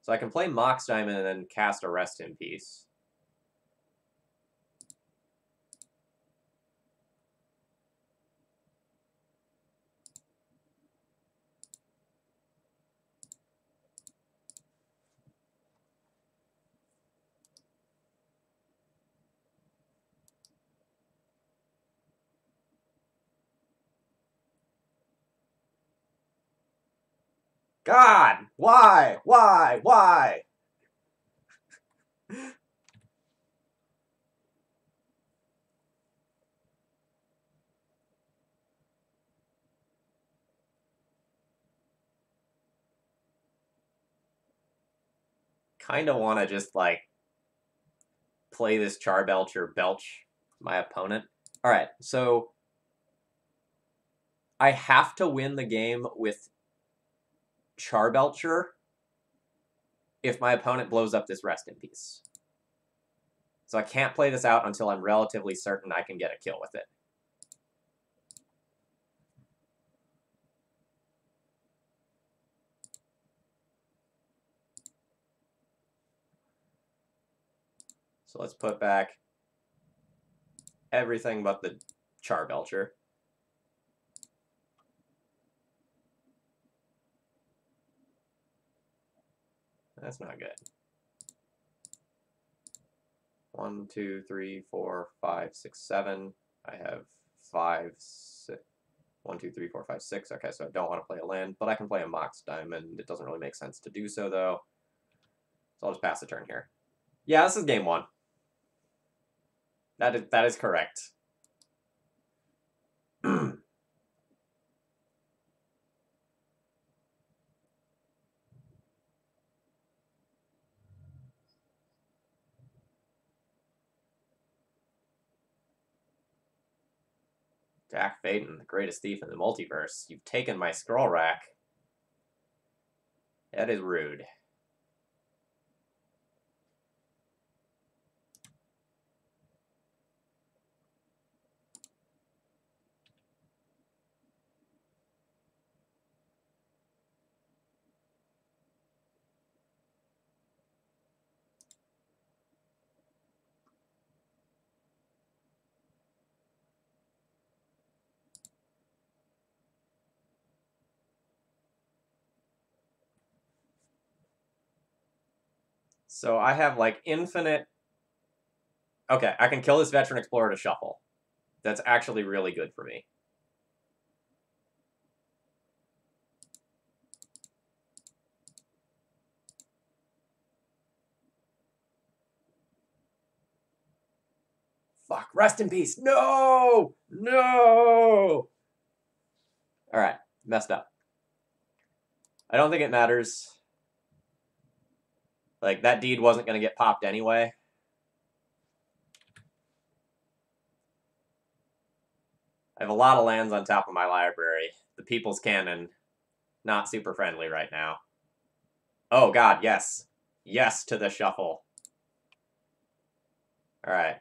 So I can play Mox Diamond and then cast a Rest in Peace. God! Why? Why? Why? Kind of want to just, like, play this Charbelcher belch my opponent. Alright, so I have to win the game with Charbelcher if my opponent blows up this Rest in Peace. So I can't play this out until I'm relatively certain I can get a kill with it. So let's put back everything but the Charbelcher. That's not good. 1, 2, 3, 4, 5, 6, 7. I have 5, 6. 1, 2, 3, 4, 5, 6. Okay, so I don't want to play a land, but I can play a Mox Diamond. It doesn't really make sense to do so, though. So I'll just pass the turn here. Yeah, this is game 1. That is correct. Jack Phaeton, the greatest thief in the multiverse. You've taken my scroll rack. That is rude. So I have, like, infinite... Okay, I can kill this Veteran Explorer to shuffle. That's actually really good for me. Fuck, rest in peace. No! No! Alright, Messed up. I don't think it matters. Like, that deed wasn't going to get popped anyway. I have a lot of lands on top of my library. The People's Cannon, not super friendly right now. Oh god, yes. Yes to the shuffle. Alright.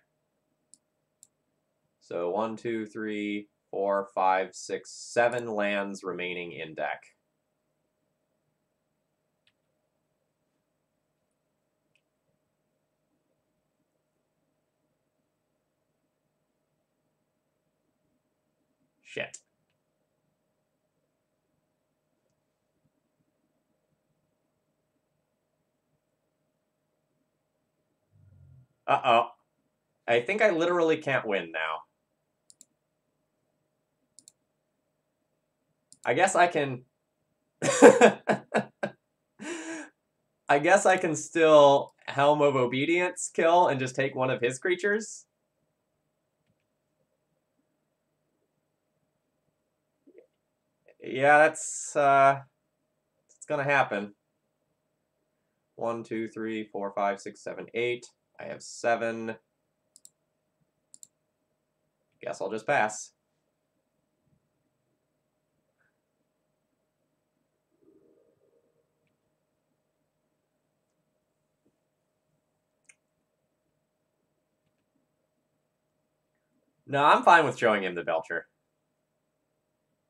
So 1, 2, 3, 4, 5, 6, 7 lands remaining in deck. Shit. Uh-oh. I think I literally can't win now. I guess I can... I guess I can still Helm of Obedience kill and just take one of his creatures? Yeah, that's it's gonna happen. 1, 2, 3, 4, 5, 6, 7, 8. I have 7. Guess I'll just pass. No, I'm fine with showing him the Belcher.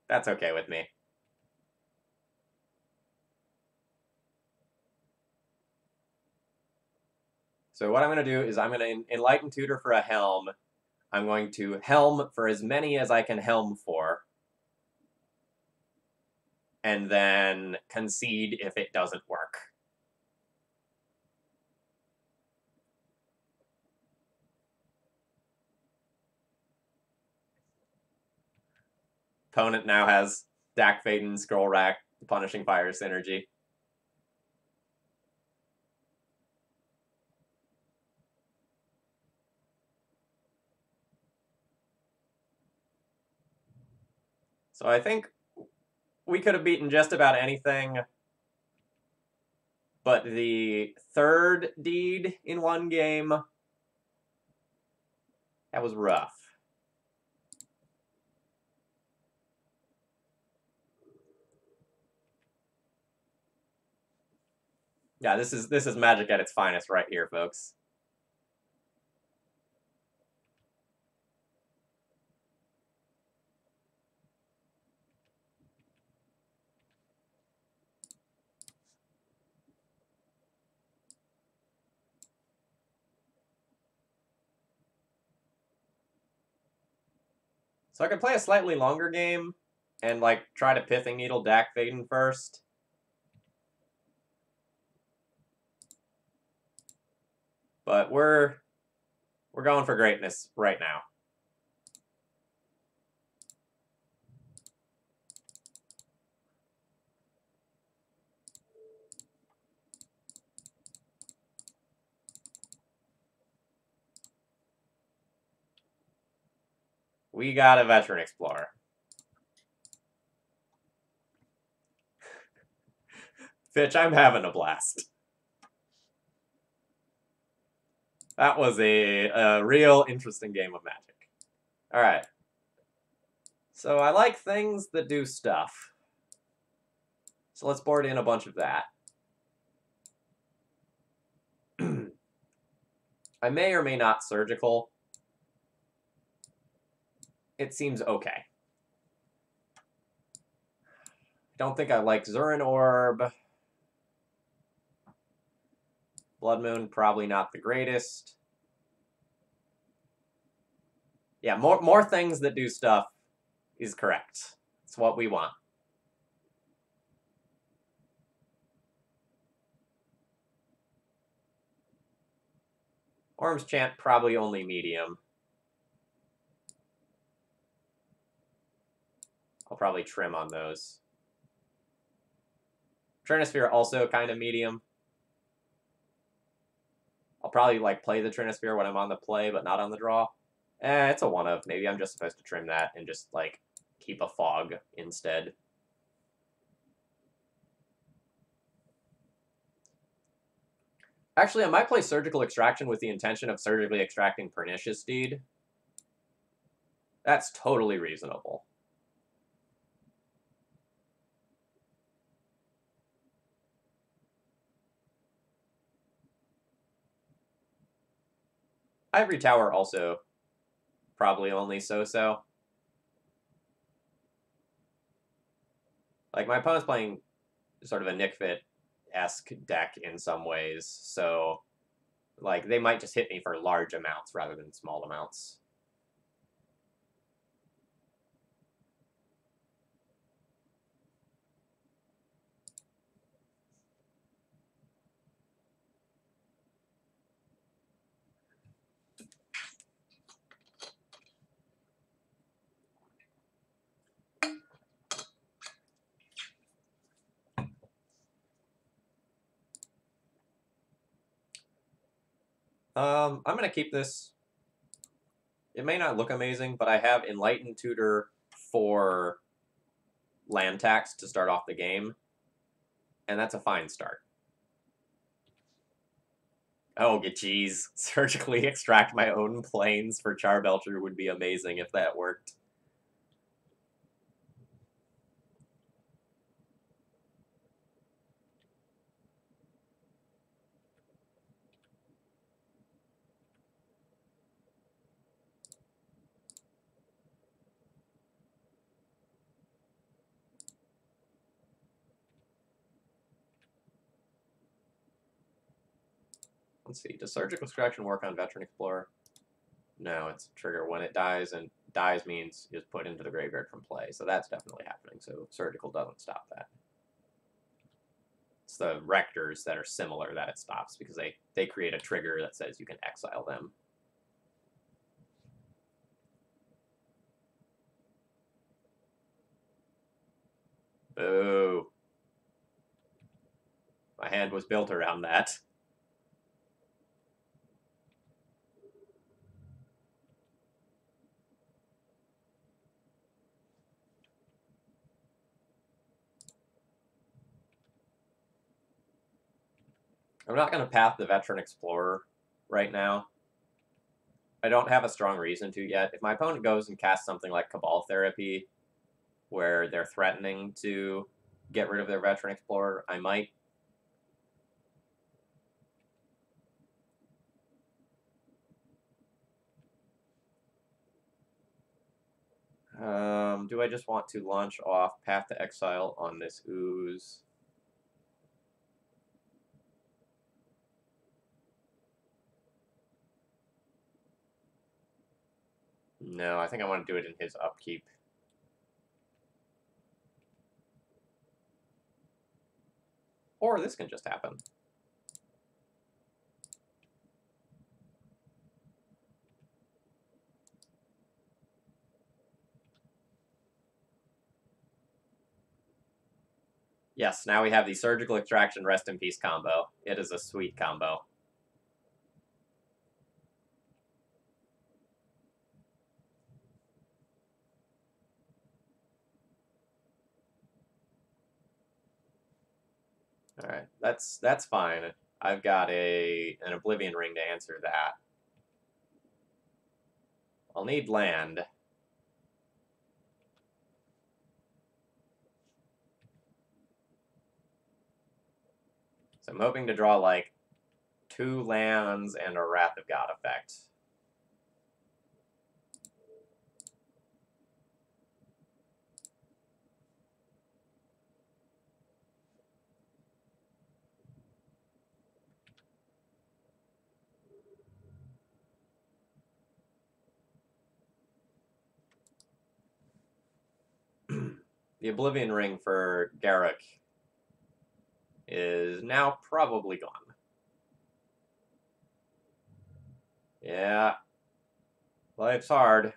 That's okay with me. So what I'm going to do is I'm going to Enlighten Tutor for a Helm. I'm going to Helm for as many as I can Helm for. And then concede if it doesn't work. Opponent now has Dak Faden, Scroll Rack, Punishing Fire synergy. So I think we could have beaten just about anything, but the third deed in one game, that was rough. Yeah, this is Magic at its finest right here, folks. So I could play a slightly longer game and like try to Pithing Needle Dak Faden first. But we're going for greatness right now. We got a Veteran Explorer. Fitch, I'm having a blast. That was a real interesting game of Magic. All right. So I like things that do stuff. So let's board in a bunch of that. I may or may not Surgical. It seems okay. Don't think I like Zurin Orb. Blood Moon, probably not the greatest. Yeah, more things that do stuff is correct. It's what we want. Orm's Chant, probably only medium. I'll probably trim on those. Trinisphere, also kind of medium. I'll probably like play the Trinisphere when I'm on the play, but not on the draw. It's a one of. Maybe I'm just supposed to trim that and just like keep a Fog instead. Actually, I might play Surgical Extraction with the intention of surgically extracting Pernicious Deed. That's totally reasonable. Ivory Tower also probably only so-so. Like, my opponent's playing sort of a Nic Fit-esque deck in some ways, so, like, they might just hit me for large amounts rather than small amounts. I'm going to keep this. It may not look amazing, but I have Enlightened Tutor for land tax to start off the game, and that's a fine start. Oh, geez. Surgically extract my own planes for Charbelcher would be amazing if that worked. Let's see. Does Surgical Extraction work on Veteran Explorer? No, it's a trigger when it dies, and dies means it's put into the graveyard from play, so that's definitely happening, so Surgical doesn't stop that. It's the Rectors that are similar that it stops, because they create a trigger that says you can exile them. Boo. My hand was built around that. I'm not going to path the Veteran Explorer right now. I don't have a strong reason to yet. If my opponent goes and casts something like Cabal Therapy, where they're threatening to get rid of their Veteran Explorer, I might. Do I just want to launch off Path to Exile on this Ooze? No, I think I want to do it in his upkeep. Or this can just happen. Yes, now we have the Surgical Extraction Rest in Peace combo. It is a sweet combo. All right, that's fine. I've got an Oblivion Ring to answer that. I'll need land. So I'm hoping to draw like 2 lands and a Wrath of God effect. The Oblivion Ring for Garruk is now probably gone. Yeah. Life's hard.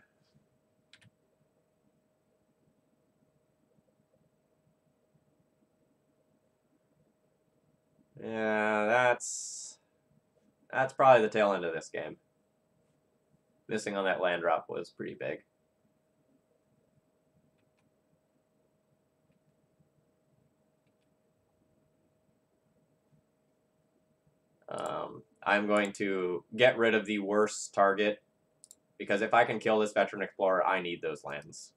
Yeah, that's probably the tail end of this game. Missing on that land drop was pretty big. I'm going to get rid of the worst target, because if I can kill this Veteran Explorer, I need those lands.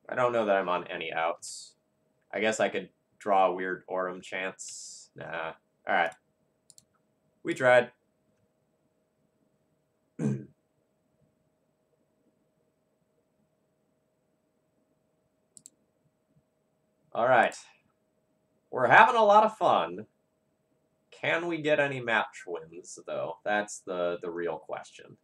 I don't know that I'm on any outs. I guess I could draw a weird Aurum chance. Nah. Alright. We tried. Alright. We're having a lot of fun. Can we get any match wins, though? That's the real question.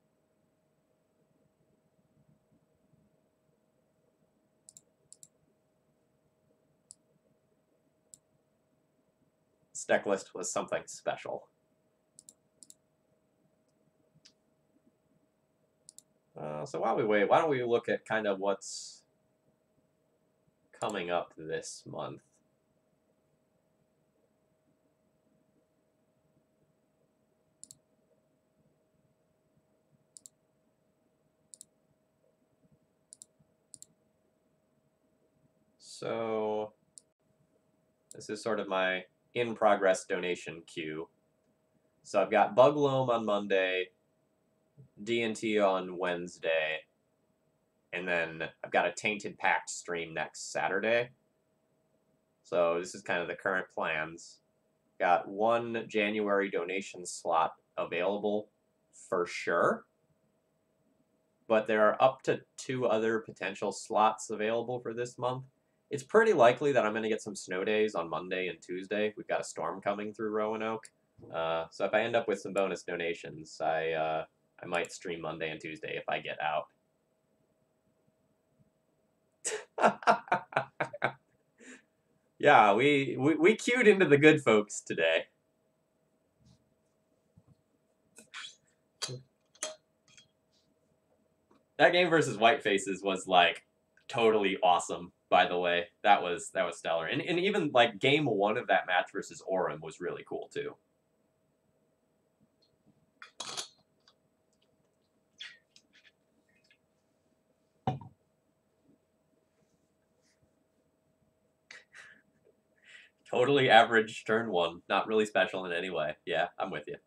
This deck list was something special. So while we wait, why don't we look at kind of what's coming up this month? So this is sort of my in-progress donation queue. So I've got Bugloam on Monday, D&T on Wednesday, and then I've got a Tainted Pact stream next Saturday. So this is kind of the current plans. Got one January donation slot available for sure, but there are up to 2 other potential slots available for this month. It's pretty likely that I'm going to get some snow days on Monday and Tuesday. We've got a storm coming through Roanoke. So if I end up with some bonus donations, I might stream Monday and Tuesday if I get out. Yeah, we queued into the good folks today. That game versus White Faces was like totally awesome, by the way. That was stellar. And even like game 1 of that match versus Aurum was really cool too. Totally average turn 1. Not really special in any way. Yeah, I'm with you.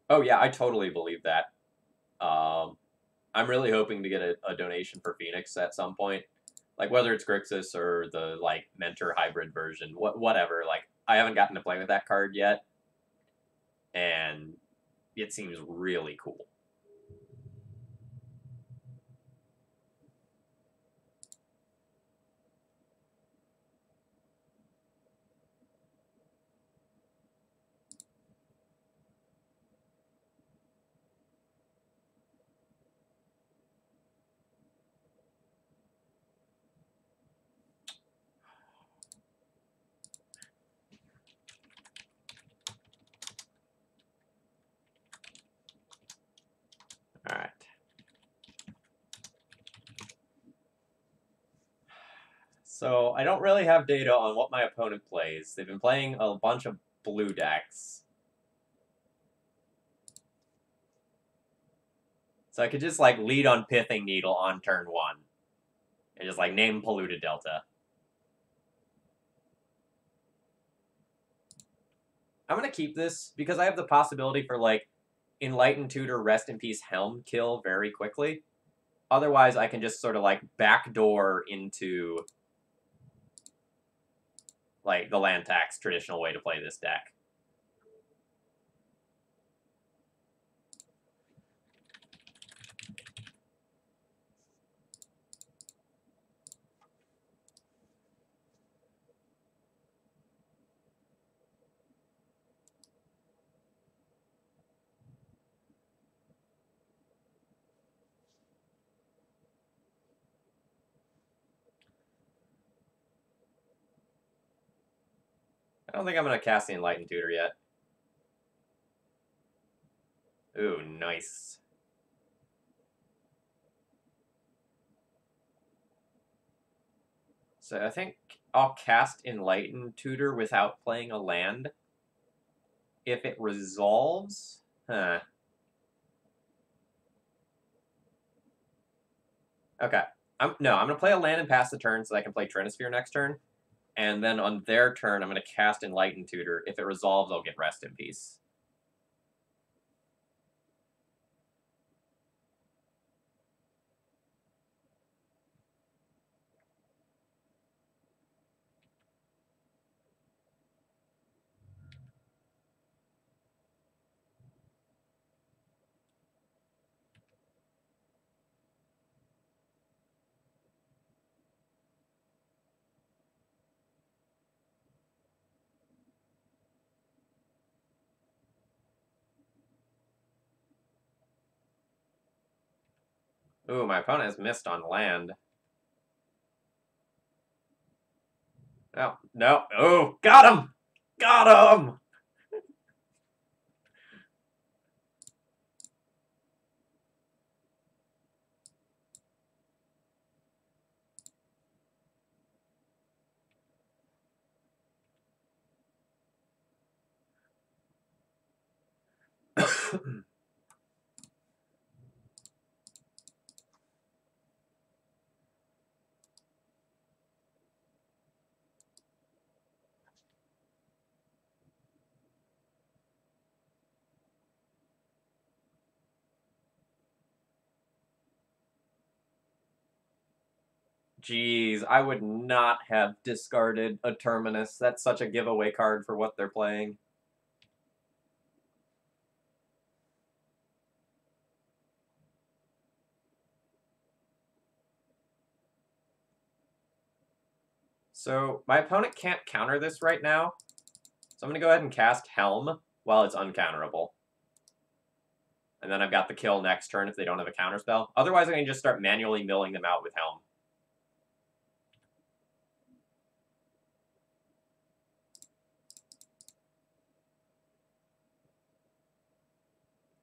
Oh yeah, I totally believe that. I'm really hoping to get a donation for Phoenix at some point. Like whether it's Grixis or the like Mentor hybrid version, whatever. Like I haven't gotten to play with that card yet, and it seems really cool. All right. So I don't really have data on what my opponent plays. They've been playing a bunch of blue decks. So I could just like lead on Pithing Needle on turn 1. And just like name Polluted Delta. I'm going to keep this because I have the possibility for like Enlightened Tutor, Rest in Peace, Helm kill very quickly. Otherwise, I can just sort of like backdoor into like the land tax traditional way to play this deck. I don't think I'm going to cast the Enlightened Tutor yet. Ooh, nice. So I think I'll cast Enlightened Tutor without playing a land. If it resolves, Huh. Okay. I'm going to play a land and pass the turn so that I can play Trinisphere next turn. And then on their turn, I'm going to cast Enlightened Tutor. If it resolves, I'll get Rest in Peace. Ooh, my opponent has missed on land. Oh, no. Oh, got him! Got him! Jeez, I would not have discarded a Terminus. That's such a giveaway card for what they're playing. So my opponent can't counter this right now. So I'm going to go ahead and cast Helm while it's uncounterable. And then I've got the kill next turn if they don't have a counterspell. Otherwise, I can just start manually milling them out with Helm.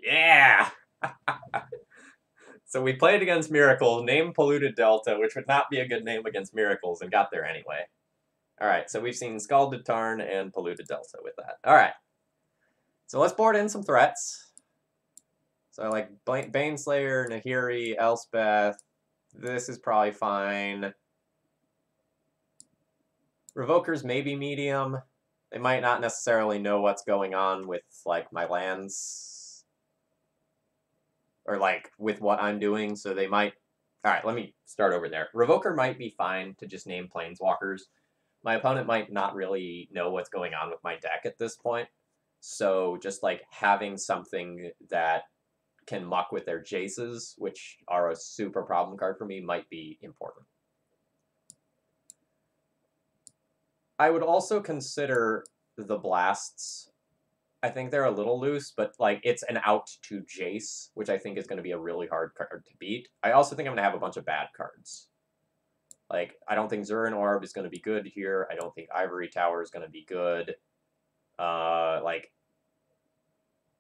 Yeah! So we played against Miracles, named Polluted Delta, which would not be a good name against Miracles, and got there anyway. Alright, so we've seen Scalded Tarn and Polluted Delta with that. Alright. So let's board in some threats. So I like Baneslayer, Nahiri, Elspeth. This is probably fine. Revokers may be medium. They might not necessarily know what's going on with, like, my lands. Or, like, with what I'm doing, so they might... Alright, let me start over there. Revoker might be fine to just name Planeswalkers. My opponent might not really know what's going on with my deck at this point. So just, like, having something that can muck with their Jaces, which are a super problem card for me, might be important. I would also consider the Blasts. I think they're a little loose, but like it's an out to Jace, which I think is going to be a really hard card to beat. I also think I'm going to have a bunch of bad cards. Like, I don't think Zurin Orb is going to be good here. I don't think Ivory Tower is going to be good. Like,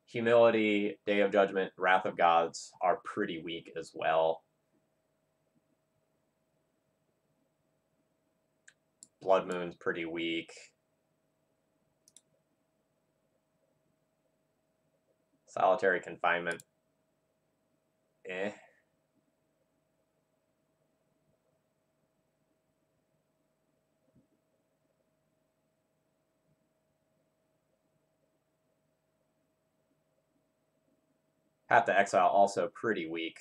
Humility, Day of Judgment, Wrath of Gods are pretty weak as well. Blood Moon's pretty weak. Solitary Confinement. Eh. Path to Exile also pretty weak.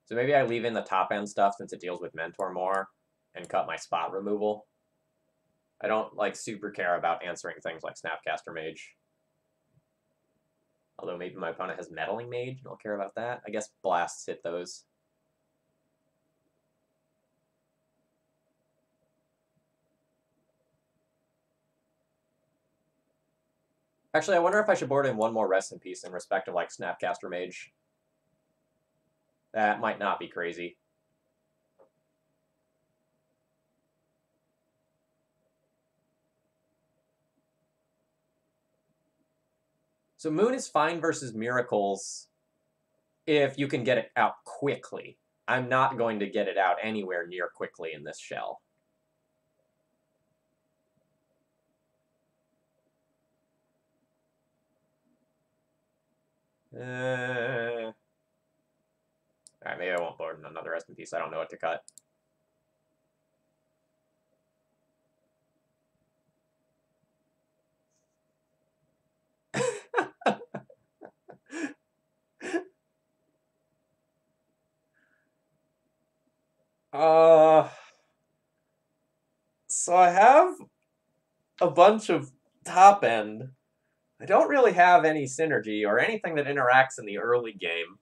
So maybe I leave in the top end stuff since it deals with Mentor more and cut my spot removal. I don't like super care about answering things like Snapcaster Mage. Although maybe my opponent has Meddling Mage, and I'll care about that. I guess Blasts hit those. Actually, I wonder if I should board in one more Rest in Peace in respect of like Snapcaster Mage. That might not be crazy. So Moon is fine versus Miracles if you can get it out quickly. I'm not going to get it out anywhere near quickly in this shell. Alright, maybe I won't board another rest in peace. I don't know what to cut. So I have a bunch of top end. I don't really have any synergy or anything that interacts in the early game.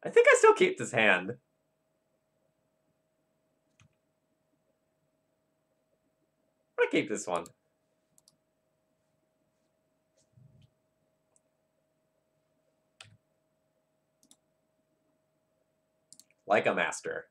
I think I still keep this hand. I'm gonna keep this one. Like a master.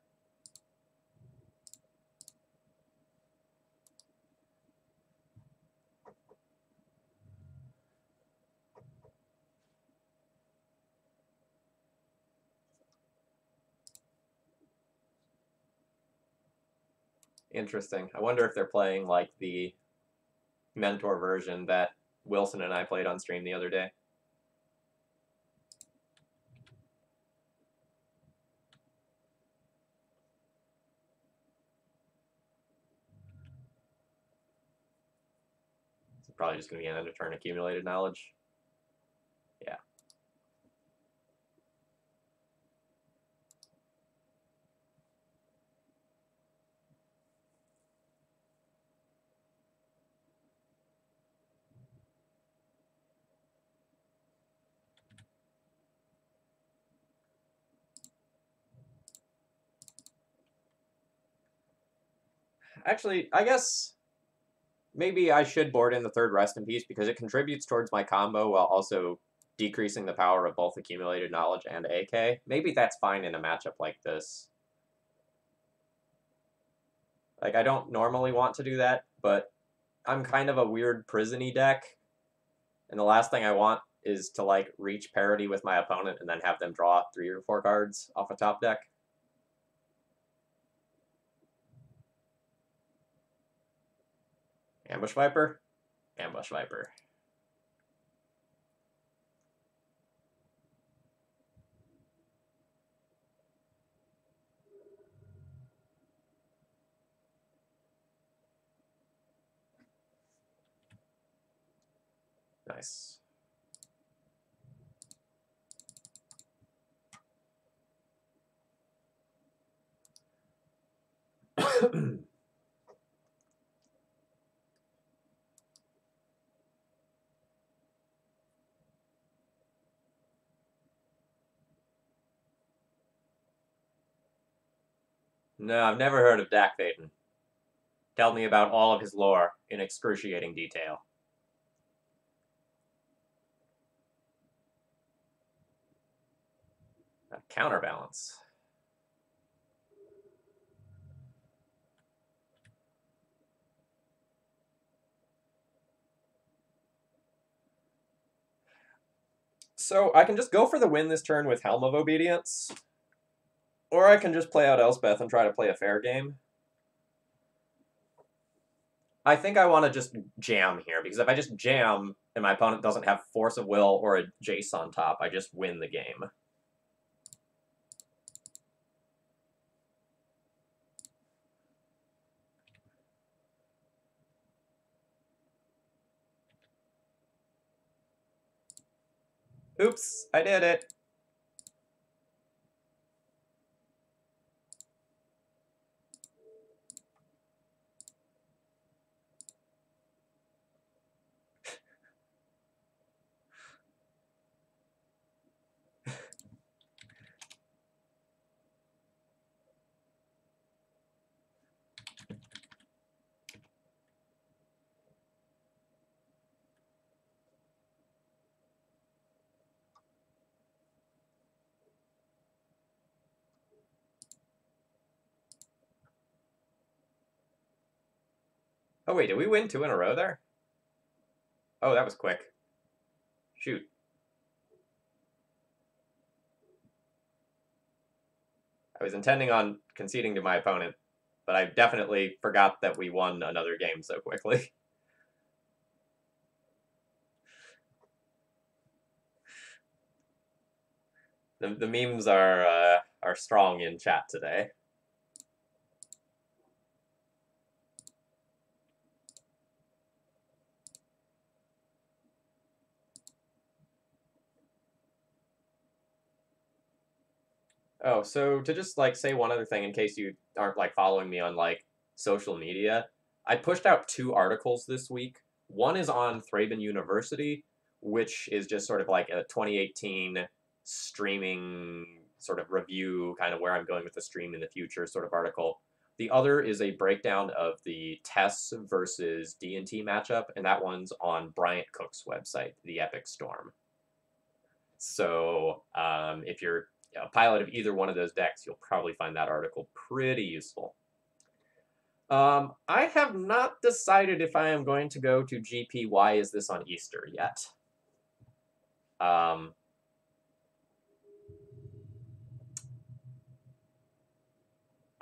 Interesting. I wonder if they're playing like the mentor version that Wilson and I played on stream the other day. It's probably just going to be an end of turn accumulated knowledge. Yeah. Actually, I guess maybe I should board in the third Rest in Peace because it contributes towards my combo while also decreasing the power of both accumulated knowledge and AK. Maybe that's fine in a matchup like this. Like, I don't normally want to do that, but I'm kind of a weird prison-y deck, and the last thing I want is to, like, reach parity with my opponent and then have them draw 3 or 4 cards off a top deck. Ambush Viper? Ambush Viper. Nice. No, I've never heard of Dak Phaeton. Tell me about all of his lore in excruciating detail. Counterbalance. So I can just go for the win this turn with Helm of Obedience, or I can just play out Elspeth and try to play a fair game. I think I want to just jam here, because if I just jam and my opponent doesn't have Force of Will or a Jace on top, I just win the game. Oops, I did it. Oh wait, did we win 2 in a row there? Oh, that was quick. Shoot. I was intending on conceding to my opponent, but I definitely forgot that we won another game so quickly. The memes are strong in chat today. Oh, so to just like say one other thing in case you aren't like following me on like social media, I pushed out 2 articles this week. One is on Thraben University, which is just sort of like a 2018 streaming sort of review, kind of where I'm going with the stream in the future sort of article. The other is a breakdown of the TES versus D&T matchup, and that one's on Bryant Cook's website, The Epic Storm. So if you're a pilot of either one of those decks, you'll probably find that article pretty useful. I have not decided if I am going to go to GP Why Is This on Easter yet.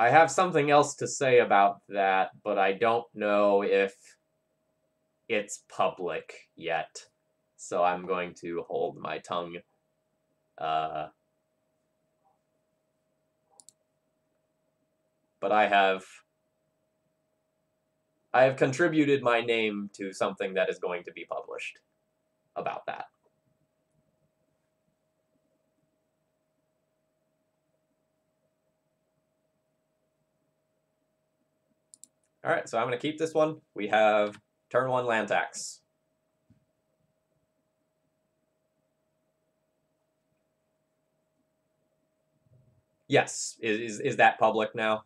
I have something else to say about that, but I don't know if it's public yet. So I'm going to hold my tongue. But I have contributed my name to something that is going to be published about that. All right, so I'm going to keep this one. We have turn 1 land tax. Yes, is that public now?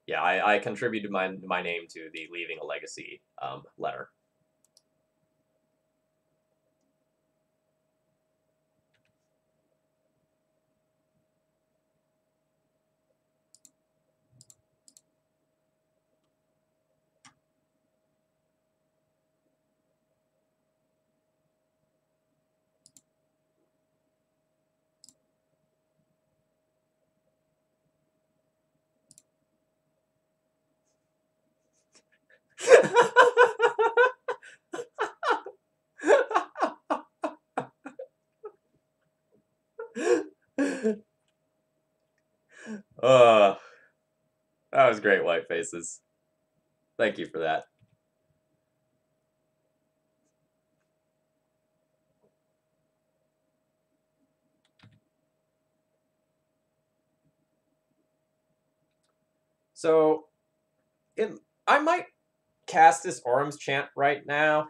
Yeah, I contributed my name to the Leaving a Legacy letter. That was great, White Faces. Thank you for that. So, I might cast this Orum's Chant right now.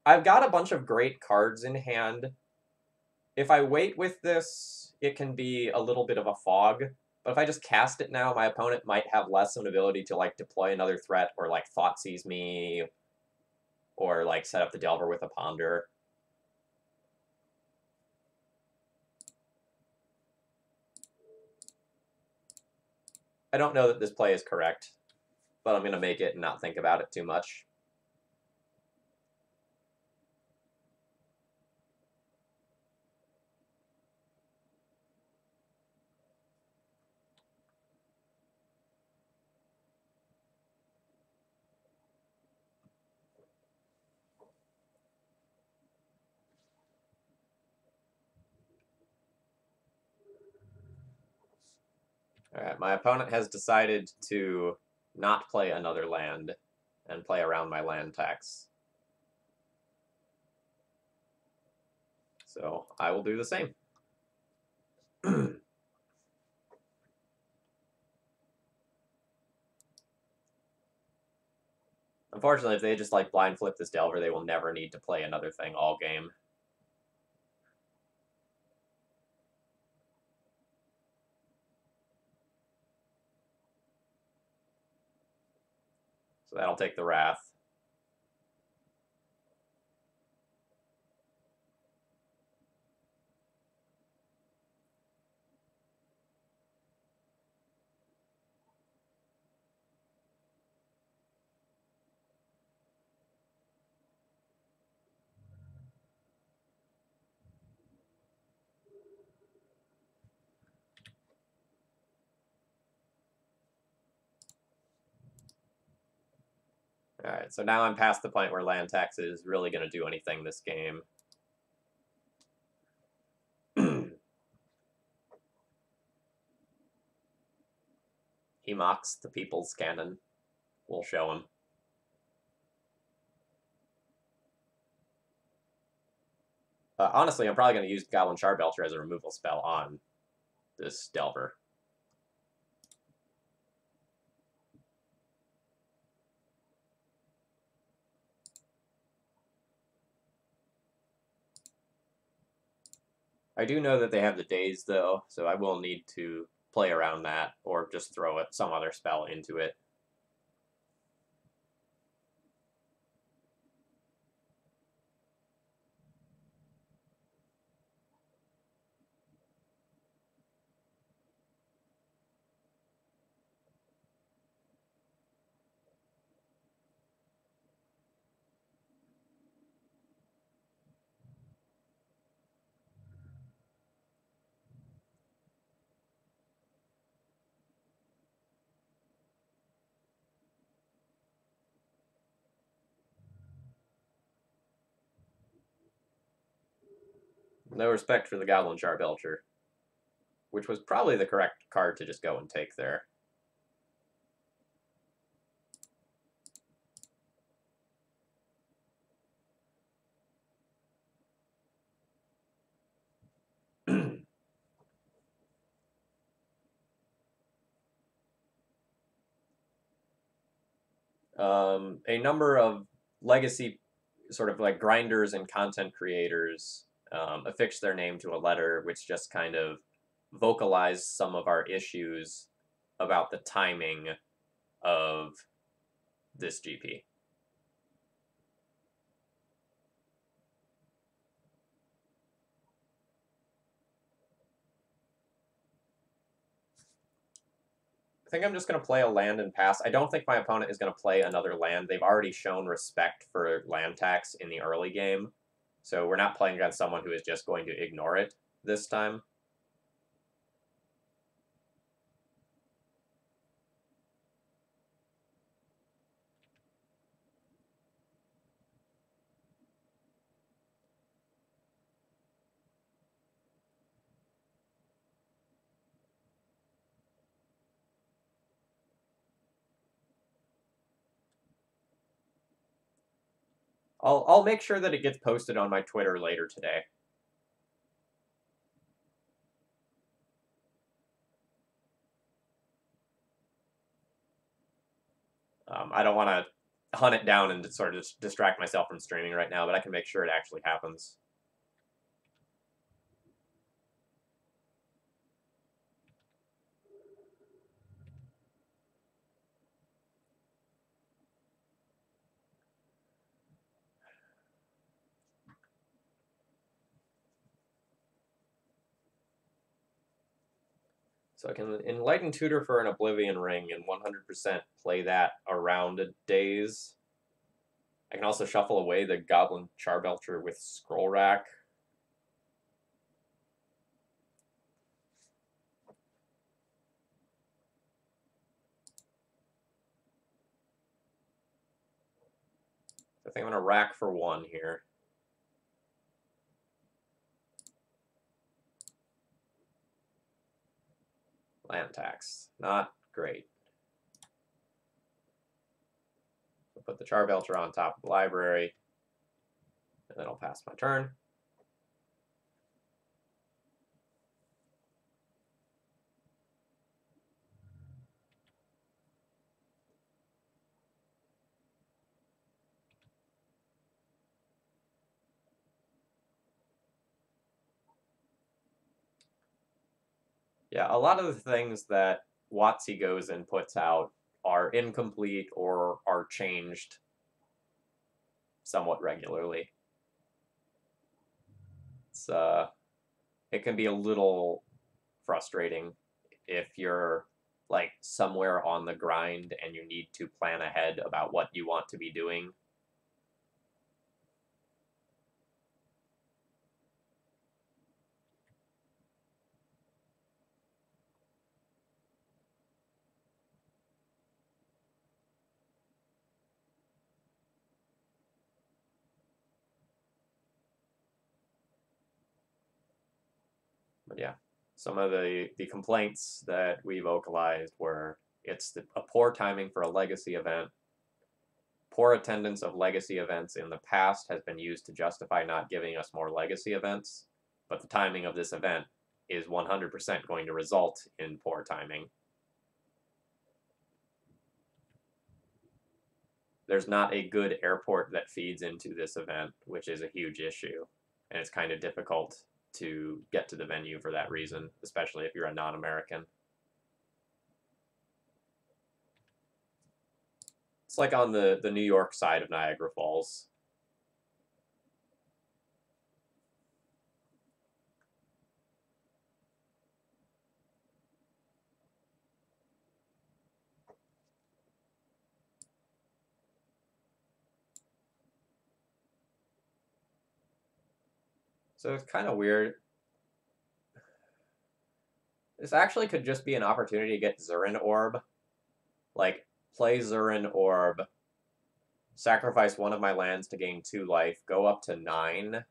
I've got a bunch of great cards in hand. If I wait with this, it can be a little bit of a fog. But if I just cast it now, my opponent might have less of an ability to like deploy another threat or like Thoughtseize me or like set up the Delver with a Ponder. I don't know that this play is correct, but I'm going to make it and not think about it too much. Alright, my opponent has decided to not play another land and play around my land tax. So I will do the same. Unfortunately, if they just like blind flip this Delver, they will never need to play another thing all game. So that'll take the Wrath. All right, so now I'm past the point where land tax is really going to do anything this game. He mocks the people's cannon. We'll show him. Honestly, I'm probably going to use Goblin Charbelcher as a removal spell on this Delver. I do know that they have the daze, though, so I will need to play around that, or just throw it some other spell into it. No respect for the Goblin Charbelcher, which was probably the correct card to just go and take there. A number of legacy sort of like grinders and content creators affixed their name to a letter, which just kind of vocalized some of our issues about the timing of this GP. I think I'm just going to play a land and pass. I don't think my opponent is going to play another land. They've already shown respect for land tax in the early game, so we're not playing against someone who is just going to ignore it this time. I'll make sure that it gets posted on my Twitter later today. I don't want to hunt it down and sort of distract myself from streaming right now, but I can make sure it actually happens. So I can Enlighten Tutor for an Oblivion Ring and 100% play that around a daze. I can also shuffle away the Goblin Charbelcher with Scroll Rack. I think I'm going to rack for 1 here. Land tax. Not great. I'll put the Charbelcher on top of the library, and then I'll pass my turn. Yeah, a lot of the things that WotC goes and puts out are incomplete or are changed somewhat regularly. It can be a little frustrating if you're like somewhere on the grind and you need to plan ahead about what you want to be doing. But yeah, some of the complaints that we vocalized were It's a poor timing for a legacy event. Poor attendance of legacy events in the past has been used to justify not giving us more legacy events, but the timing of this event is 100% going to result in poor timing. There's not a good airport that feeds into this event, which is a huge issue, and it's kind of difficult to get to the venue for that reason, especially if you're a non-American. It's like on the New York side of Niagara Falls. So it's kind of weird. This actually could just be an opportunity to get Zurin Orb. Like, play Zurin Orb, sacrifice one of my lands to gain 2 life, go up to 9,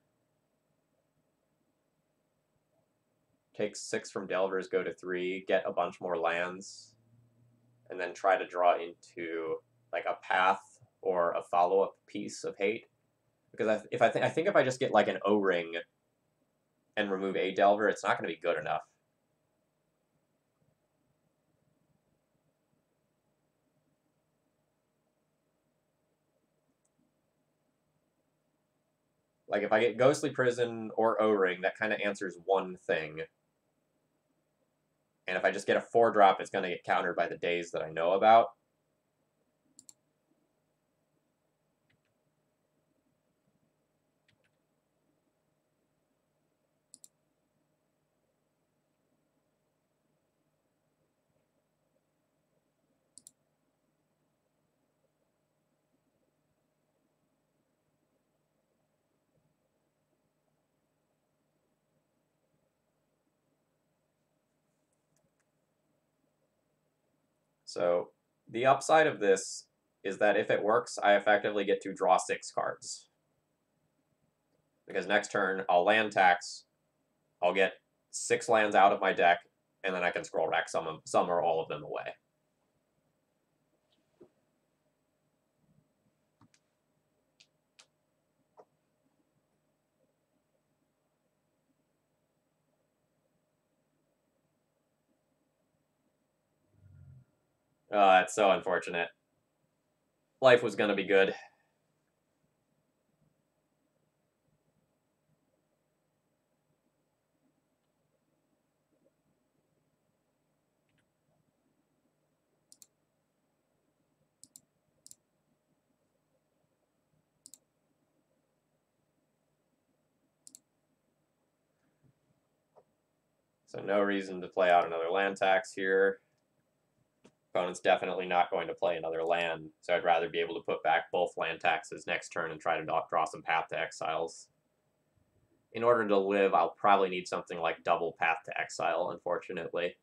take 6 from Delvers, go to 3, get a bunch more lands, and then try to draw into like a path or a follow-up piece of hate. Because I think if I just get like an O-ring and remove a Delver, it's not going to be good enough. Like, if I get Ghostly Prison or O-Ring, that kind of answers one thing. And if I just get a 4-drop, it's going to get countered by the days that I know about. So the upside of this is that if it works, I effectively get to draw 6 cards. Because next turn, I'll land tax, I'll get 6 lands out of my deck, and then I can scroll rack some or all of them away. It's so unfortunate. Life was going to be good. So no reason to play out another land tax here. Opponent's definitely not going to play another land, so I'd rather be able to put back both land taxes next turn and try to draw some Path to Exiles. In order to live, I'll probably need something like double Path to Exile, unfortunately.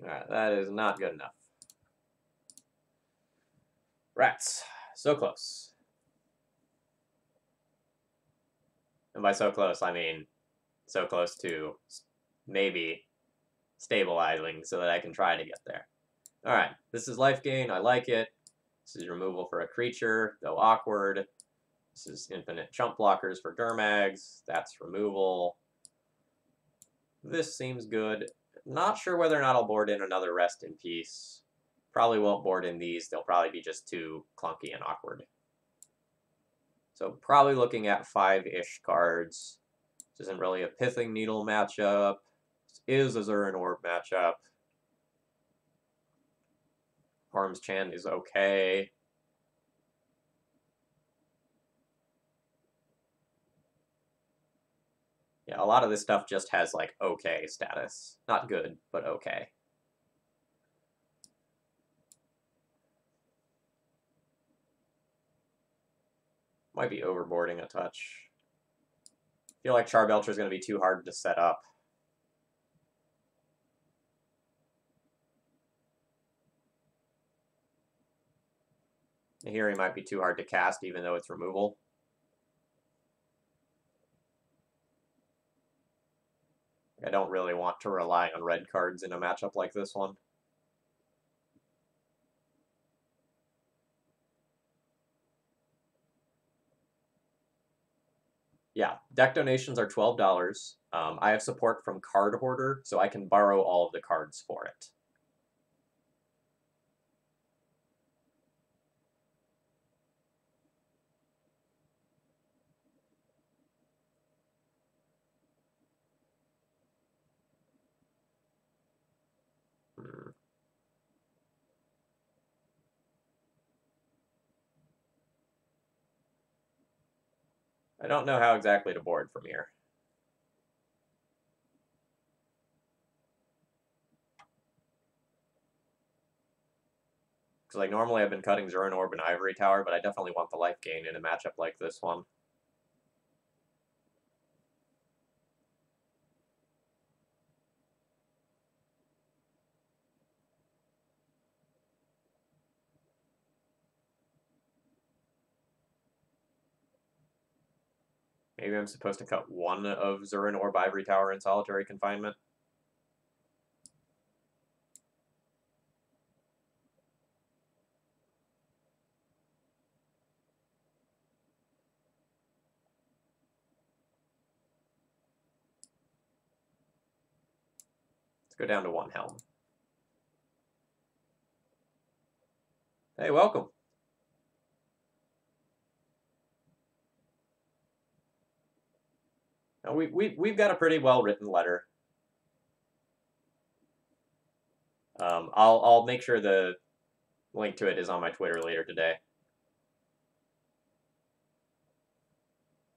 Alright, that is not good enough. Rats. So close. And by so close, I mean so close to maybe stabilizing so that I can try to get there. Alright, this is life gain. I like it. This is removal for a creature, though awkward. This is infinite chump blockers for Gurmags. That's removal. This seems good. Not sure whether or not I'll board in another Rest in Peace. Probably won't board in these. They'll probably be just too clunky and awkward. So probably looking at 5-ish cards. This isn't really a Pithing Needle matchup. This is a Zurin Orb matchup. Harm's Chant is okay. Yeah, a lot of this stuff just has, like, okay status. Not good, but okay. Might be overboarding a touch. I feel like Charbelcher is going to be too hard to set up. Here he might be too hard to cast, even though it's removal. I don't really want to rely on red cards in a matchup like this one. Yeah, deck donations are $12. I have support from Card Hoarder, so I can borrow all of the cards for it. I don't know how exactly to board from here. Because like normally I've been cutting Zuran Orb and Ivory Tower, but I definitely want the life gain in a matchup like this one. Maybe I'm supposed to cut one of Zuran Orb, Ivory Tower in solitary confinement. Let's go down to one Helm. Hey, welcome. Now we've got a pretty well written letter. I'll make sure the link to it is on my Twitter later today.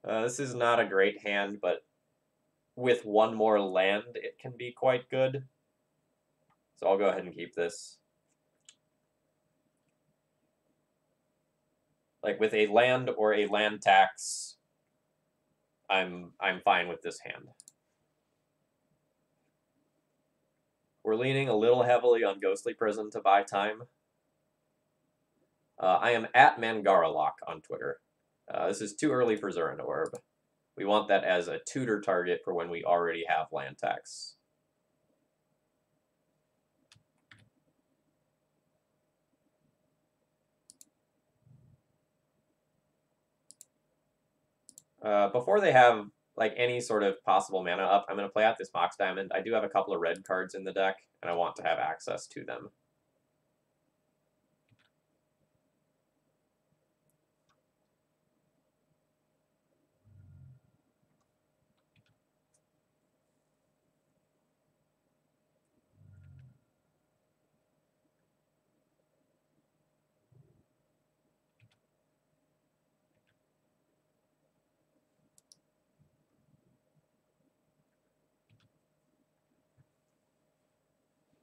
This is not a great hand, but with one more land, it can be quite good. So I'll go ahead and keep this. Like with a land or a land tax, I'm fine with this hand. We're leaning a little heavily on Ghostly Prison to buy time. I am at Mangaralock on Twitter. This is too early for Zuran Orb. We want that as a tutor target for when we already have land tax. Before they have like any sort of possible mana up, I'm going to play out this Mox Diamond. I do have a couple of red cards in the deck, and I want to have access to them.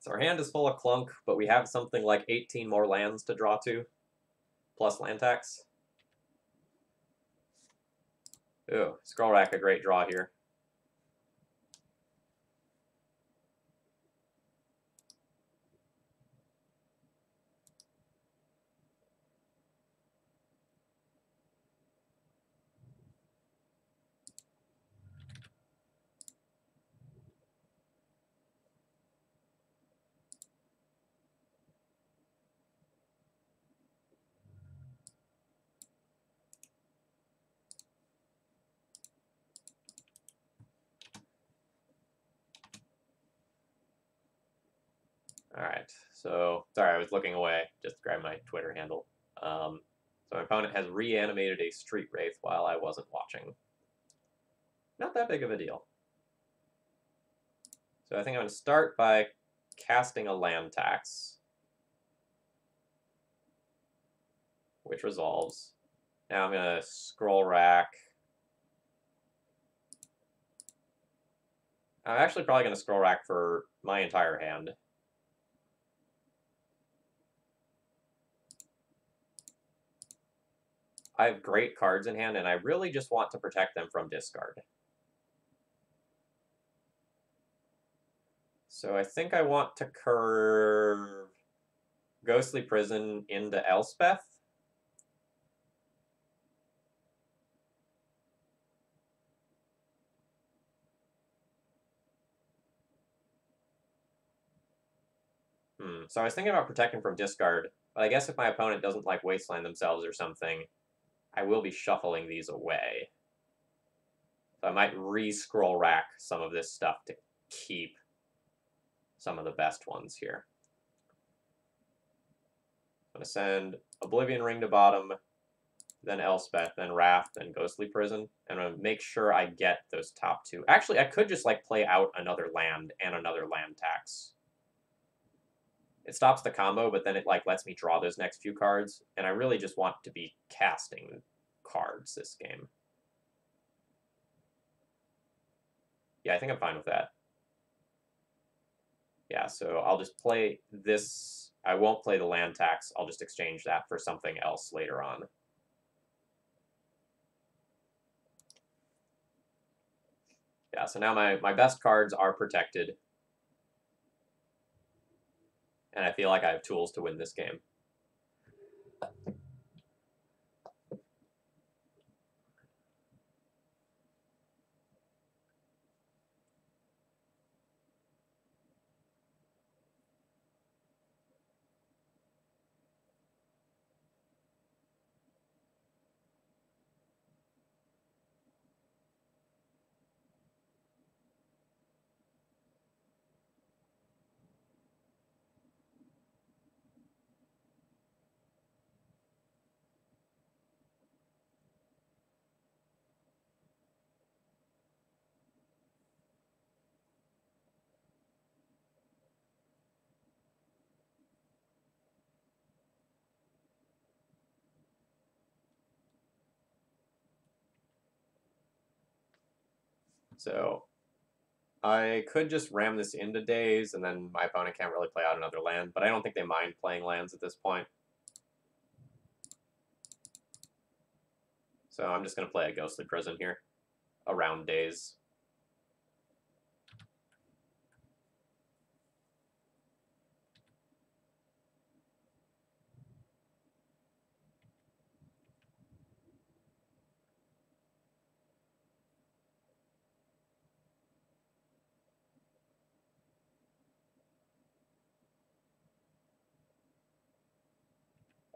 So our hand is full of clunk, but we have something like 18 more lands to draw to, plus land tax. Ooh, Scroll Rack, a great draw here. All right, so sorry, I was looking away. Just grab my Twitter handle. So my opponent has reanimated a Street Wraith while I wasn't watching. Not that big of a deal. So I think I'm going to start by casting a land tax, which resolves. Now I'm going to Scroll Rack I'm actually probably going to scroll rack for my entire hand. I have great cards in hand, and I really just want to protect them from discard. So I think I want to curve Ghostly Prison into Elspeth. So I was thinking about protecting from discard, but I guess if my opponent doesn't like wasteland themselves or something, I will be shuffling these away. So I might re-scroll rack some of this stuff to keep some of the best ones here. I'm going to send Oblivion Ring to bottom, then Elspeth, then Wrath, then Ghostly Prison. And I'm going to make sure I get those top two. Actually, I could just like play out another land and another land tax. It stops the combo, but then it like lets me draw those next few cards, and I really just want to be casting cards this game. Yeah, I think I'm fine with that. Yeah, so I'll just play this. I won't play the land tax. I'll just exchange that for something else later on. Yeah, so now my best cards are protected. And I feel like I have tools to win this game. So I could just ram this into Daze, and then my opponent can't really play out another land, but I don't think they mind playing lands at this point. So I'm just going to play a Ghostly Prison here around Daze.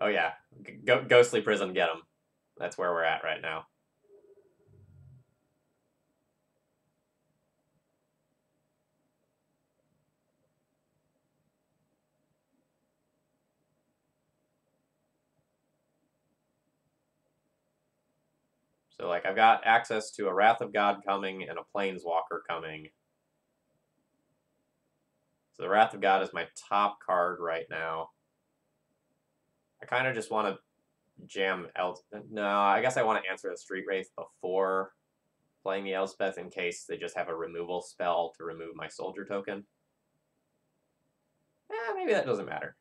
Oh yeah, Ghostly Prison, get him. That's where we're at right now. So like I've got access to a Wrath of God coming and a Planeswalker coming. So the Wrath of God is my top card right now. I kind of just want to jam No, I guess I want to answer the Street Wraith before playing the Elspeth in case they just have a removal spell to remove my soldier token. Maybe that doesn't matter.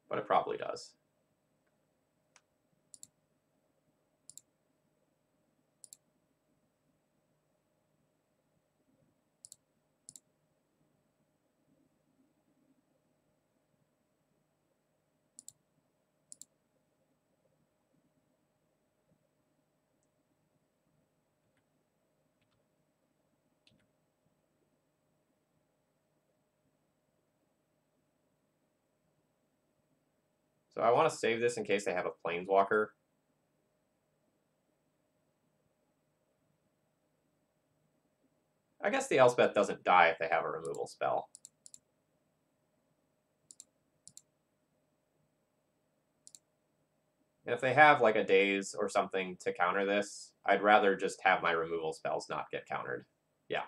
But it probably does. So I want to save this in case they have a Planeswalker. I guess the Elspeth doesn't die if they have a removal spell. And if they have like a Daze or something to counter this, I'd rather just have my removal spells not get countered. Yeah.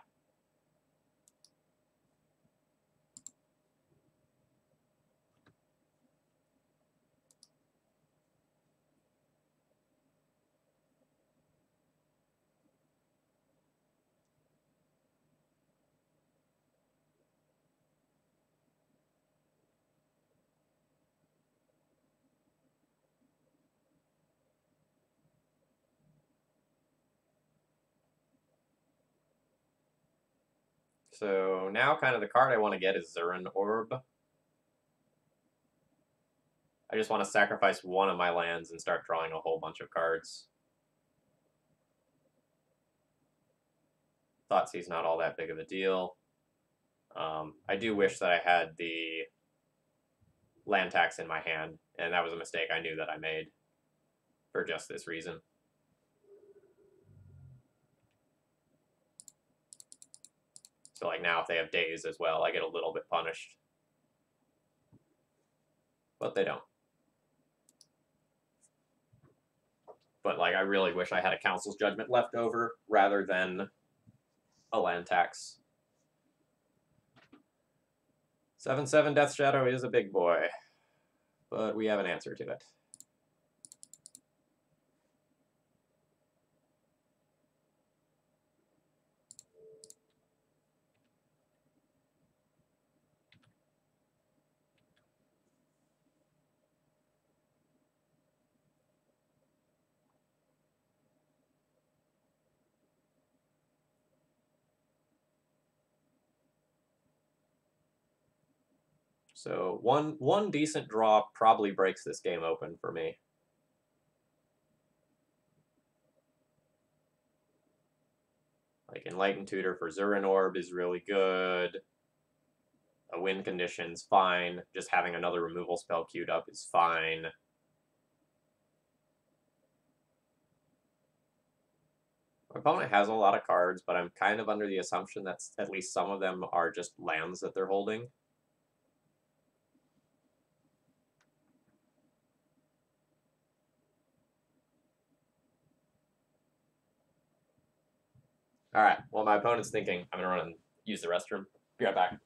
So now kind of the card I want to get is Zurin Orb. I just want to sacrifice one of my lands and start drawing a whole bunch of cards. Thoughtseize not all that big of a deal. I do wish that I had the land tax in my hand, and that was a mistake I knew that I made for just this reason. So like now if they have days as well, I get a little bit punished. But they don't. But like I really wish I had a Council's Judgment left over rather than a land tax. 7/7 Death Shadow is a big boy, but we have an answer to it. So one decent draw probably breaks this game open for me. Like Enlightened Tutor for Zurin Orb is really good. A win condition's fine. Just having another removal spell queued up is fine. My opponent has a lot of cards, but I'm kind of under the assumption that at least some of them are just lands that they're holding. All right, well, my opponent's thinking I'm going to run and use the restroom. Be right back.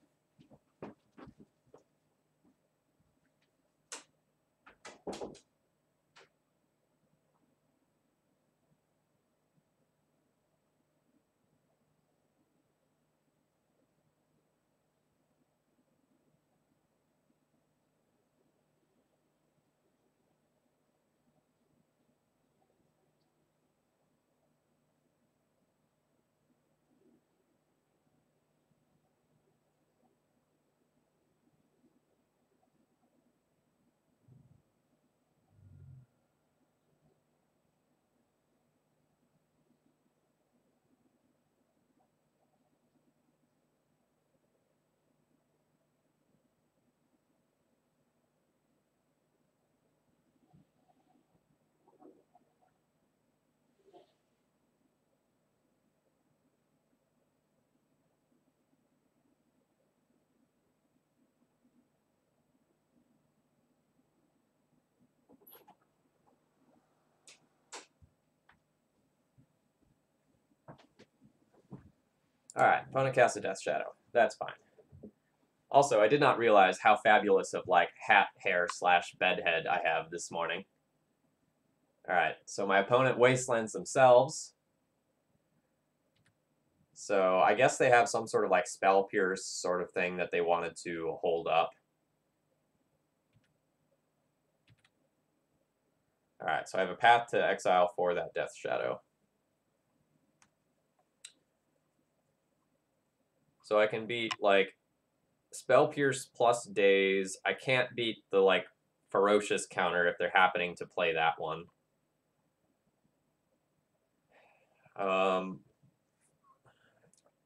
All right, opponent casts a Death Shadow. That's fine. Also, I did not realize how fabulous of like hat hair / bedhead I have this morning. All right, so my opponent wastelands themselves. So I guess they have some sort of like spell pierce sort of thing that they wanted to hold up. All right, so I have a path to exile for that Death Shadow. So I can beat like spell pierce plus days. I can't beat the like ferocious counter if they're happening to play that one. I'm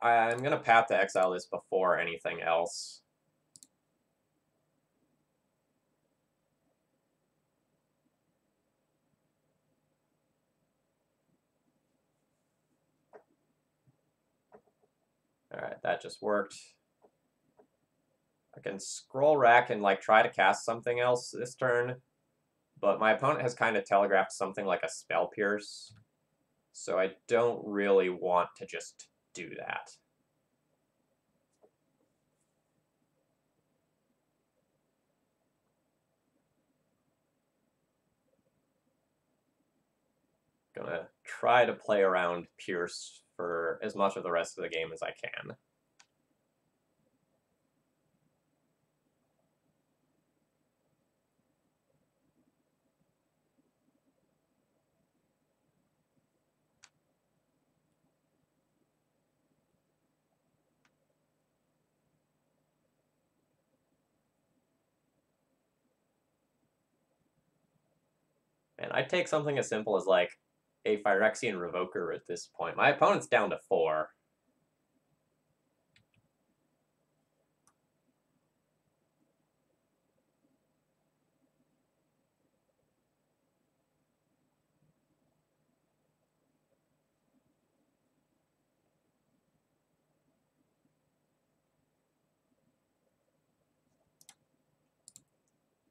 going to path to exile this before anything else. Alright, that just worked. I can scroll rack and like try to cast something else this turn, but my opponent has kind of telegraphed something like a spell pierce, so I don't really want to just do that. Gonna try to play around pierce for as much of the rest of the game as I can. And I'd take something as simple as like a Phyrexian Revoker at this point. My opponent's down to 4.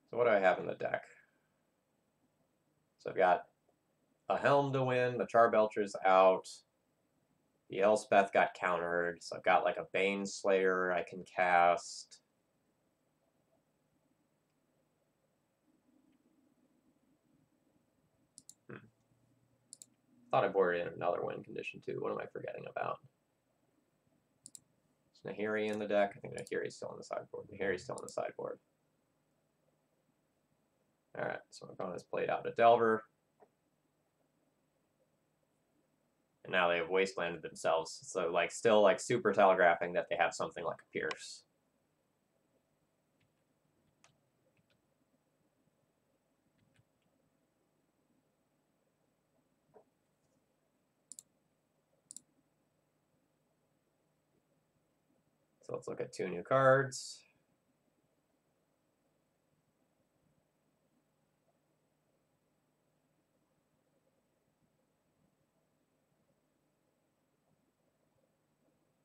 So what do I have in the deck? So I've got a Helm to win, the Charbelcher's out, the Elspeth got countered, so I've got like a Bane Slayer I can cast. Thought I boarded in another win condition too. What am I forgetting about? Is Nahiri in the deck? I think Nahiri's still on the sideboard. Nahiri's still on the sideboard. Alright, so my opponent's played out a Delver. And now they have wastelanded themselves. So like still like super telegraphing that they have something like a Pierce. So let's look at 2 new cards.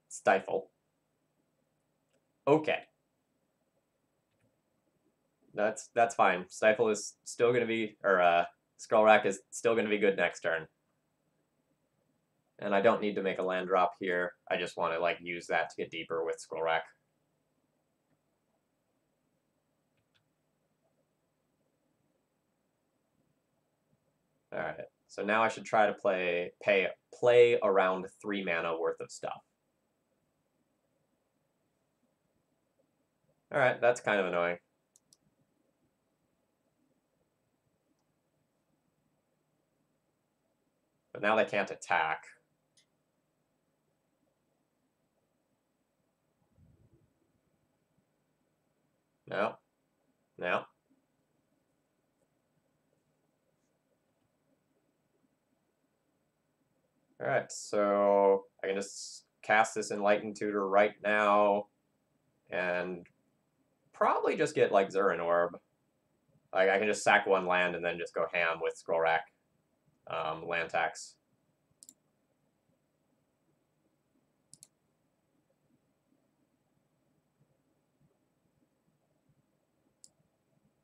Stifle. Okay. That's fine. Stifle is still going to be, or Skull Rack is still going to be good next turn. And I don't need to make a land drop here. I just want to like use that to get deeper with Skull Rack. Alright, so now I should try to play around 3 mana worth of stuff. Alright, that's kind of annoying. But now they can't attack. No. No. Alright, so I can just cast this Enlightened Tutor right now and probably just get like Zurin Orb. Like I can just sack 1 land and then just go ham with Scroll Rack land tax.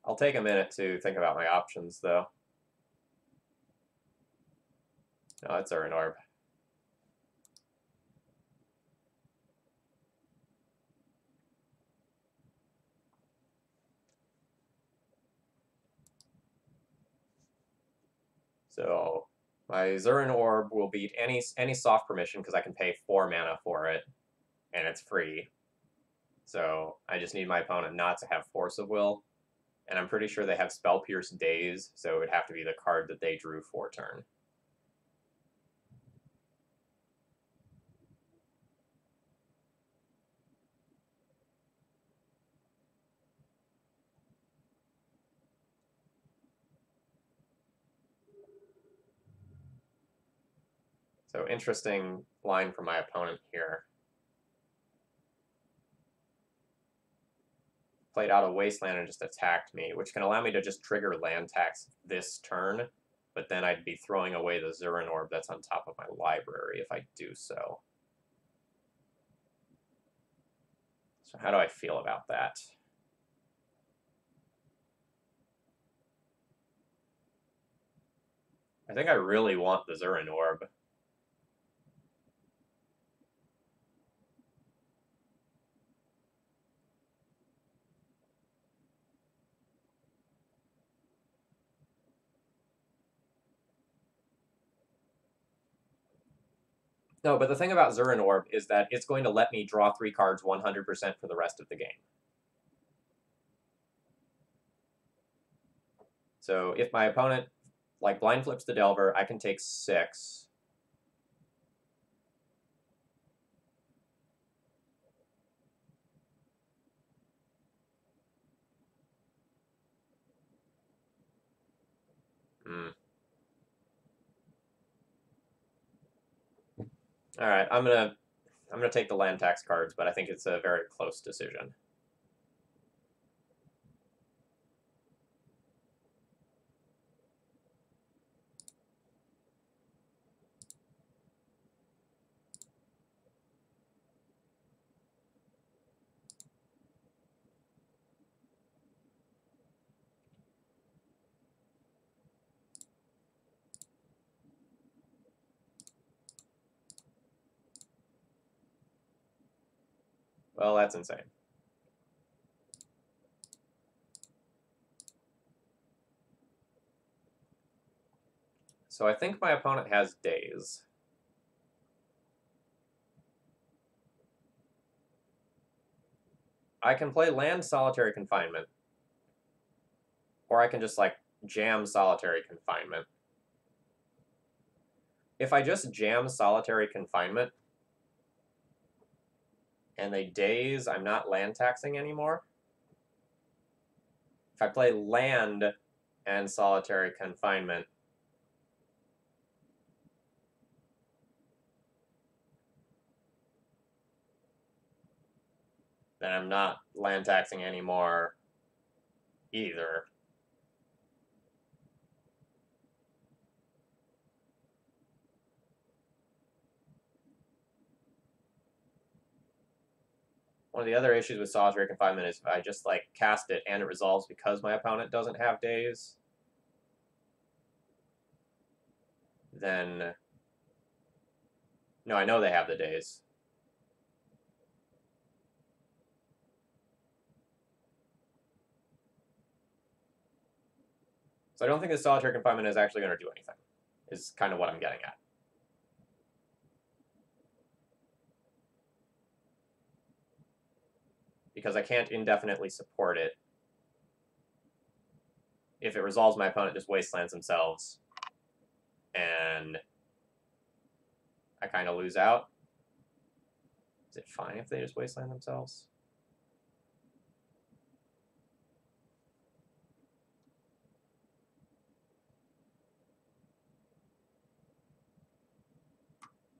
I'll take a minute to think about my options though. No, it's Zurin Orb. So my Zurin Orb will beat any soft permission because I can pay 4 mana for it, and it's free. So I just need my opponent not to have Force of Will, and I'm pretty sure they have Spell Pierce Daze, so it would have to be the card that they drew for turn. So interesting line from my opponent here. Played out a Wasteland and just attacked me, which can allow me to just trigger land tax this turn, but then I'd be throwing away the Zurin Orb that's on top of my library if I do so. So how do I feel about that? I think I really want the Zurin Orb. No, but the thing about Zurin Orb is that it's going to let me draw 3 cards 100% for the rest of the game. So if my opponent like blind flips the Delver, I can take 6. All right, I'm gonna take the land tax cards, but I think it's a very close decision. Well, that's insane. So I think my opponent has days. I can play land solitary confinement, or I can just like jam solitary confinement. If I just jam solitary confinement and they daze, I'm not land taxing anymore. If I play land and solitary confinement, then I'm not land taxing anymore either. One of the other issues with solitary confinement is if I just like cast it and it resolves because my opponent doesn't have days, then no, I know they have the days. So I don't think the solitary confinement is actually going to do anything, is kind of what I'm getting at. Because I can't indefinitely support it. If it resolves, my opponent just wastelands themselves, and I kind of lose out. Is it fine if they just wasteland themselves?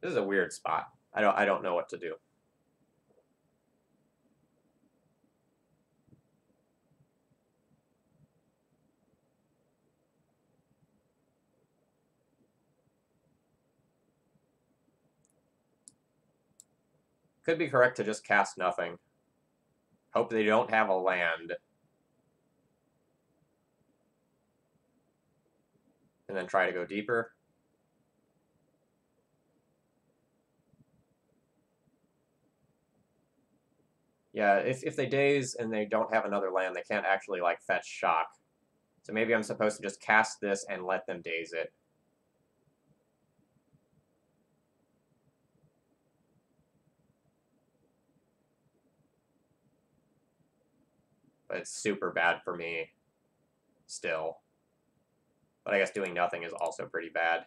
This is a weird spot. I don't know what to do. Could be correct to just cast nothing. Hope they don't have a land. And then try to go deeper. Yeah, if they daze and they don't have another land, they can't actually like fetch shock. So maybe I'm supposed to just cast this and let them daze it. But it's super bad for me still. But I guess doing nothing is also pretty bad.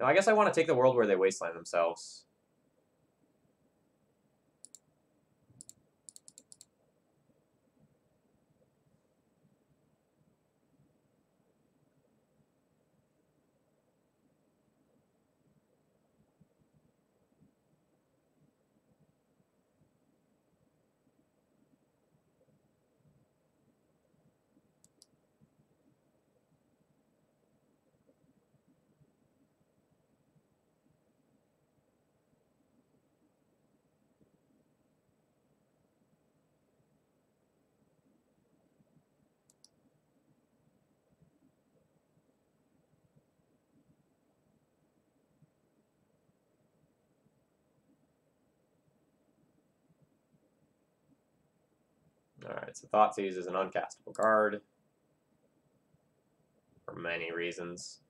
No, I guess I want to take the world where they wasteland themselves. Alright, so Thoughtseize is an uncastable card. For many reasons.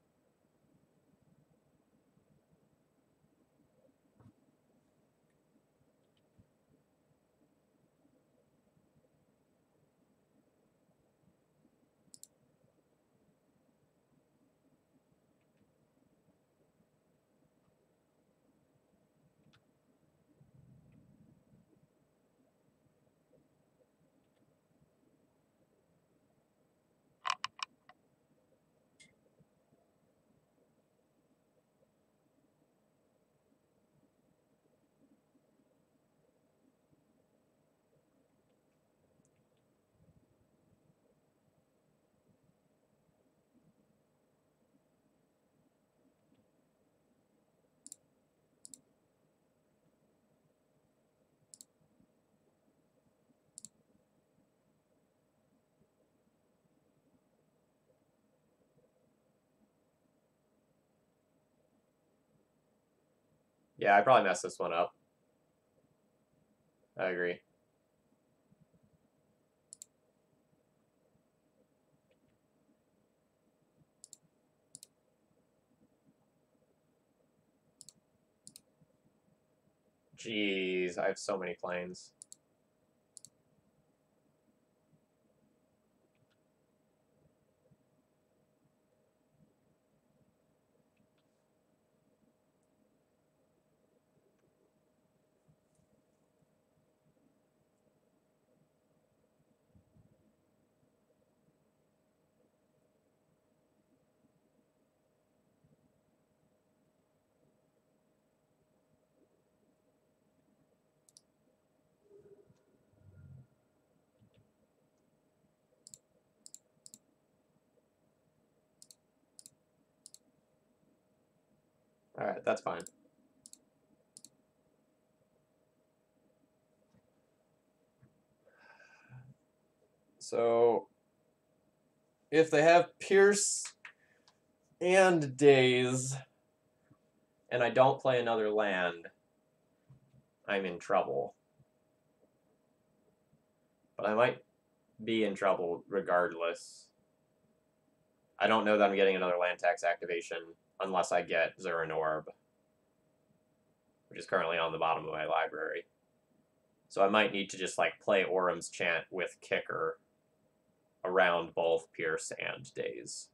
Yeah, I probably messed this one up. I agree. Jeez, I have so many planes. Alright, that's fine. So, if they have Pierce and Daze, and I don't play another land, I'm in trouble. But I might be in trouble regardless. I don't know that I'm getting another land tax activation unless I get Zurin Orb, which is currently on the bottom of my library. So I might need to just like play Orum's Chant with Kicker around both Pierce and Daze.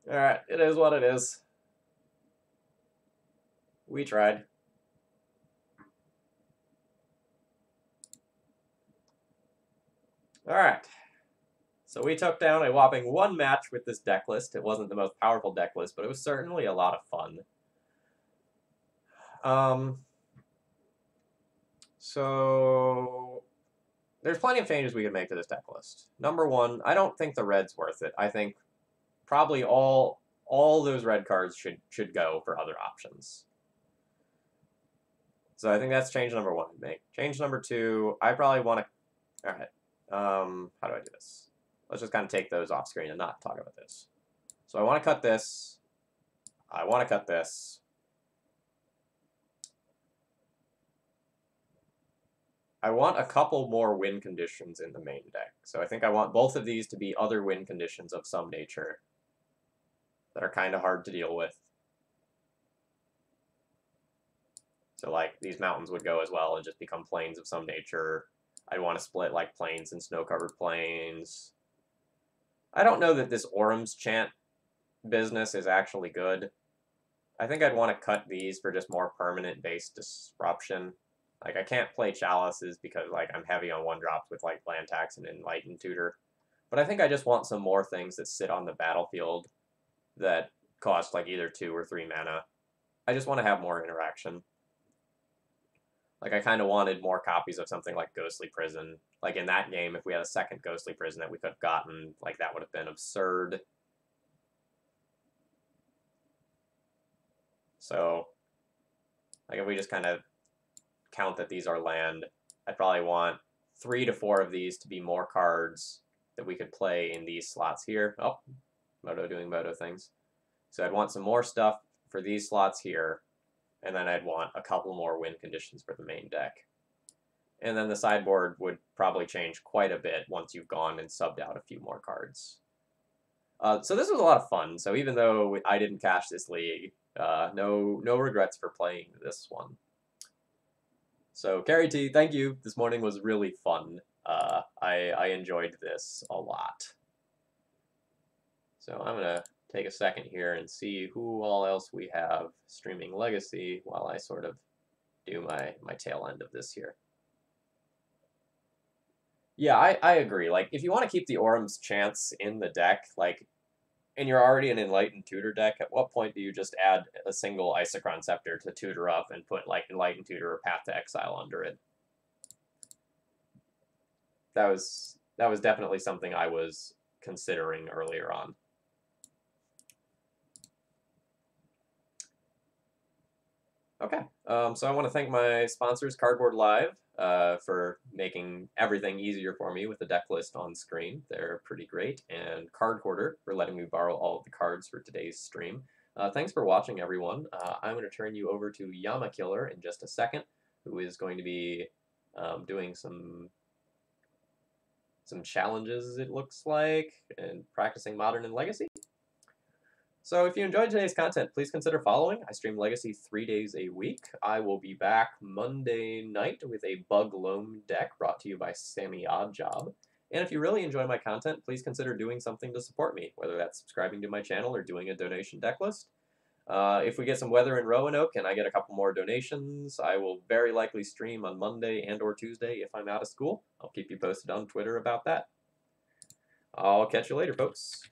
Alright, it is what it is. We tried. Alright. So we took down a whopping 1 match with this deck list. It wasn't the most powerful deck list, but it was certainly a lot of fun. So there's plenty of changes we could make to this deck list. Number one, I don't think the red's worth it. I think probably all those red cards should go for other options. So I think that's change number one to make. Change number two, I probably want to... All right. How do I do this? Let's just kind of take those off screen and not talk about this. So I want to cut this. I want to cut this. I want a couple more win conditions in the main deck. So I think I want both of these to be other win conditions of some nature that are kind of hard to deal with. So like these mountains would go as well and just become plains of some nature. I'd want to split like plains and snow-covered plains. I don't know that this Orum's Chant business is actually good. I think I'd want to cut these for just more permanent base disruption. Like I can't play Chalices because like I'm heavy on 1-drops with like Land Tax and Enlightened Tutor. But I think I just want some more things that sit on the battlefield that cost like either 2 or 3 mana. I just want to have more interaction. Like, I kind of wanted more copies of something like Ghostly Prison. Like, in that game, if we had a second Ghostly Prison that we could have gotten, like, that would have been absurd. So, like, if we just kind of count that these are land, I'd probably want 3 to 4 of these to be more cards that we could play in these slots here. Oh, Moto doing Moto things. So I'd want some more stuff for these slots here. And then I'd want a couple more win conditions for the main deck. And then the sideboard would probably change quite a bit once you've gone and subbed out a few more cards. So this was a lot of fun. So even though I didn't cash this league, no regrets for playing this one. So Carrie T, thank you. This morning was really fun. I enjoyed this a lot. So I'm going to take a second here and see who all else we have streaming Legacy while I sort of do my tail end of this here. Yeah, I agree. Like, if you want to keep the Orum's Chance in the deck, like, and you're already an Enlightened Tutor deck, at what point do you just add a single Isochron Scepter to tutor up and put, like, Enlightened Tutor or Path to Exile under it? That was definitely something I was considering earlier on. Okay, so I want to thank my sponsors, Cardboard Live, for making everything easier for me with the deck list on screen. They're pretty great. And Card Hoarder for letting me borrow all of the cards for today's stream. Thanks for watching, everyone. I'm going to turn you over to Yama Killer in just a second, who is going to be doing some challenges, it looks like, and practicing Modern and Legacy. So if you enjoyed today's content, please consider following. I stream Legacy 3 days a week. I will be back Monday night with a Bug Loam deck brought to you by Sammy Oddjob. And if you really enjoy my content, please consider doing something to support me, whether that's subscribing to my channel or doing a donation deck list. If we get some weather in Roanoke and I get a couple more donations, I will very likely stream on Monday and or Tuesday if I'm out of school. I'll keep you posted on Twitter about that. I'll catch you later, folks.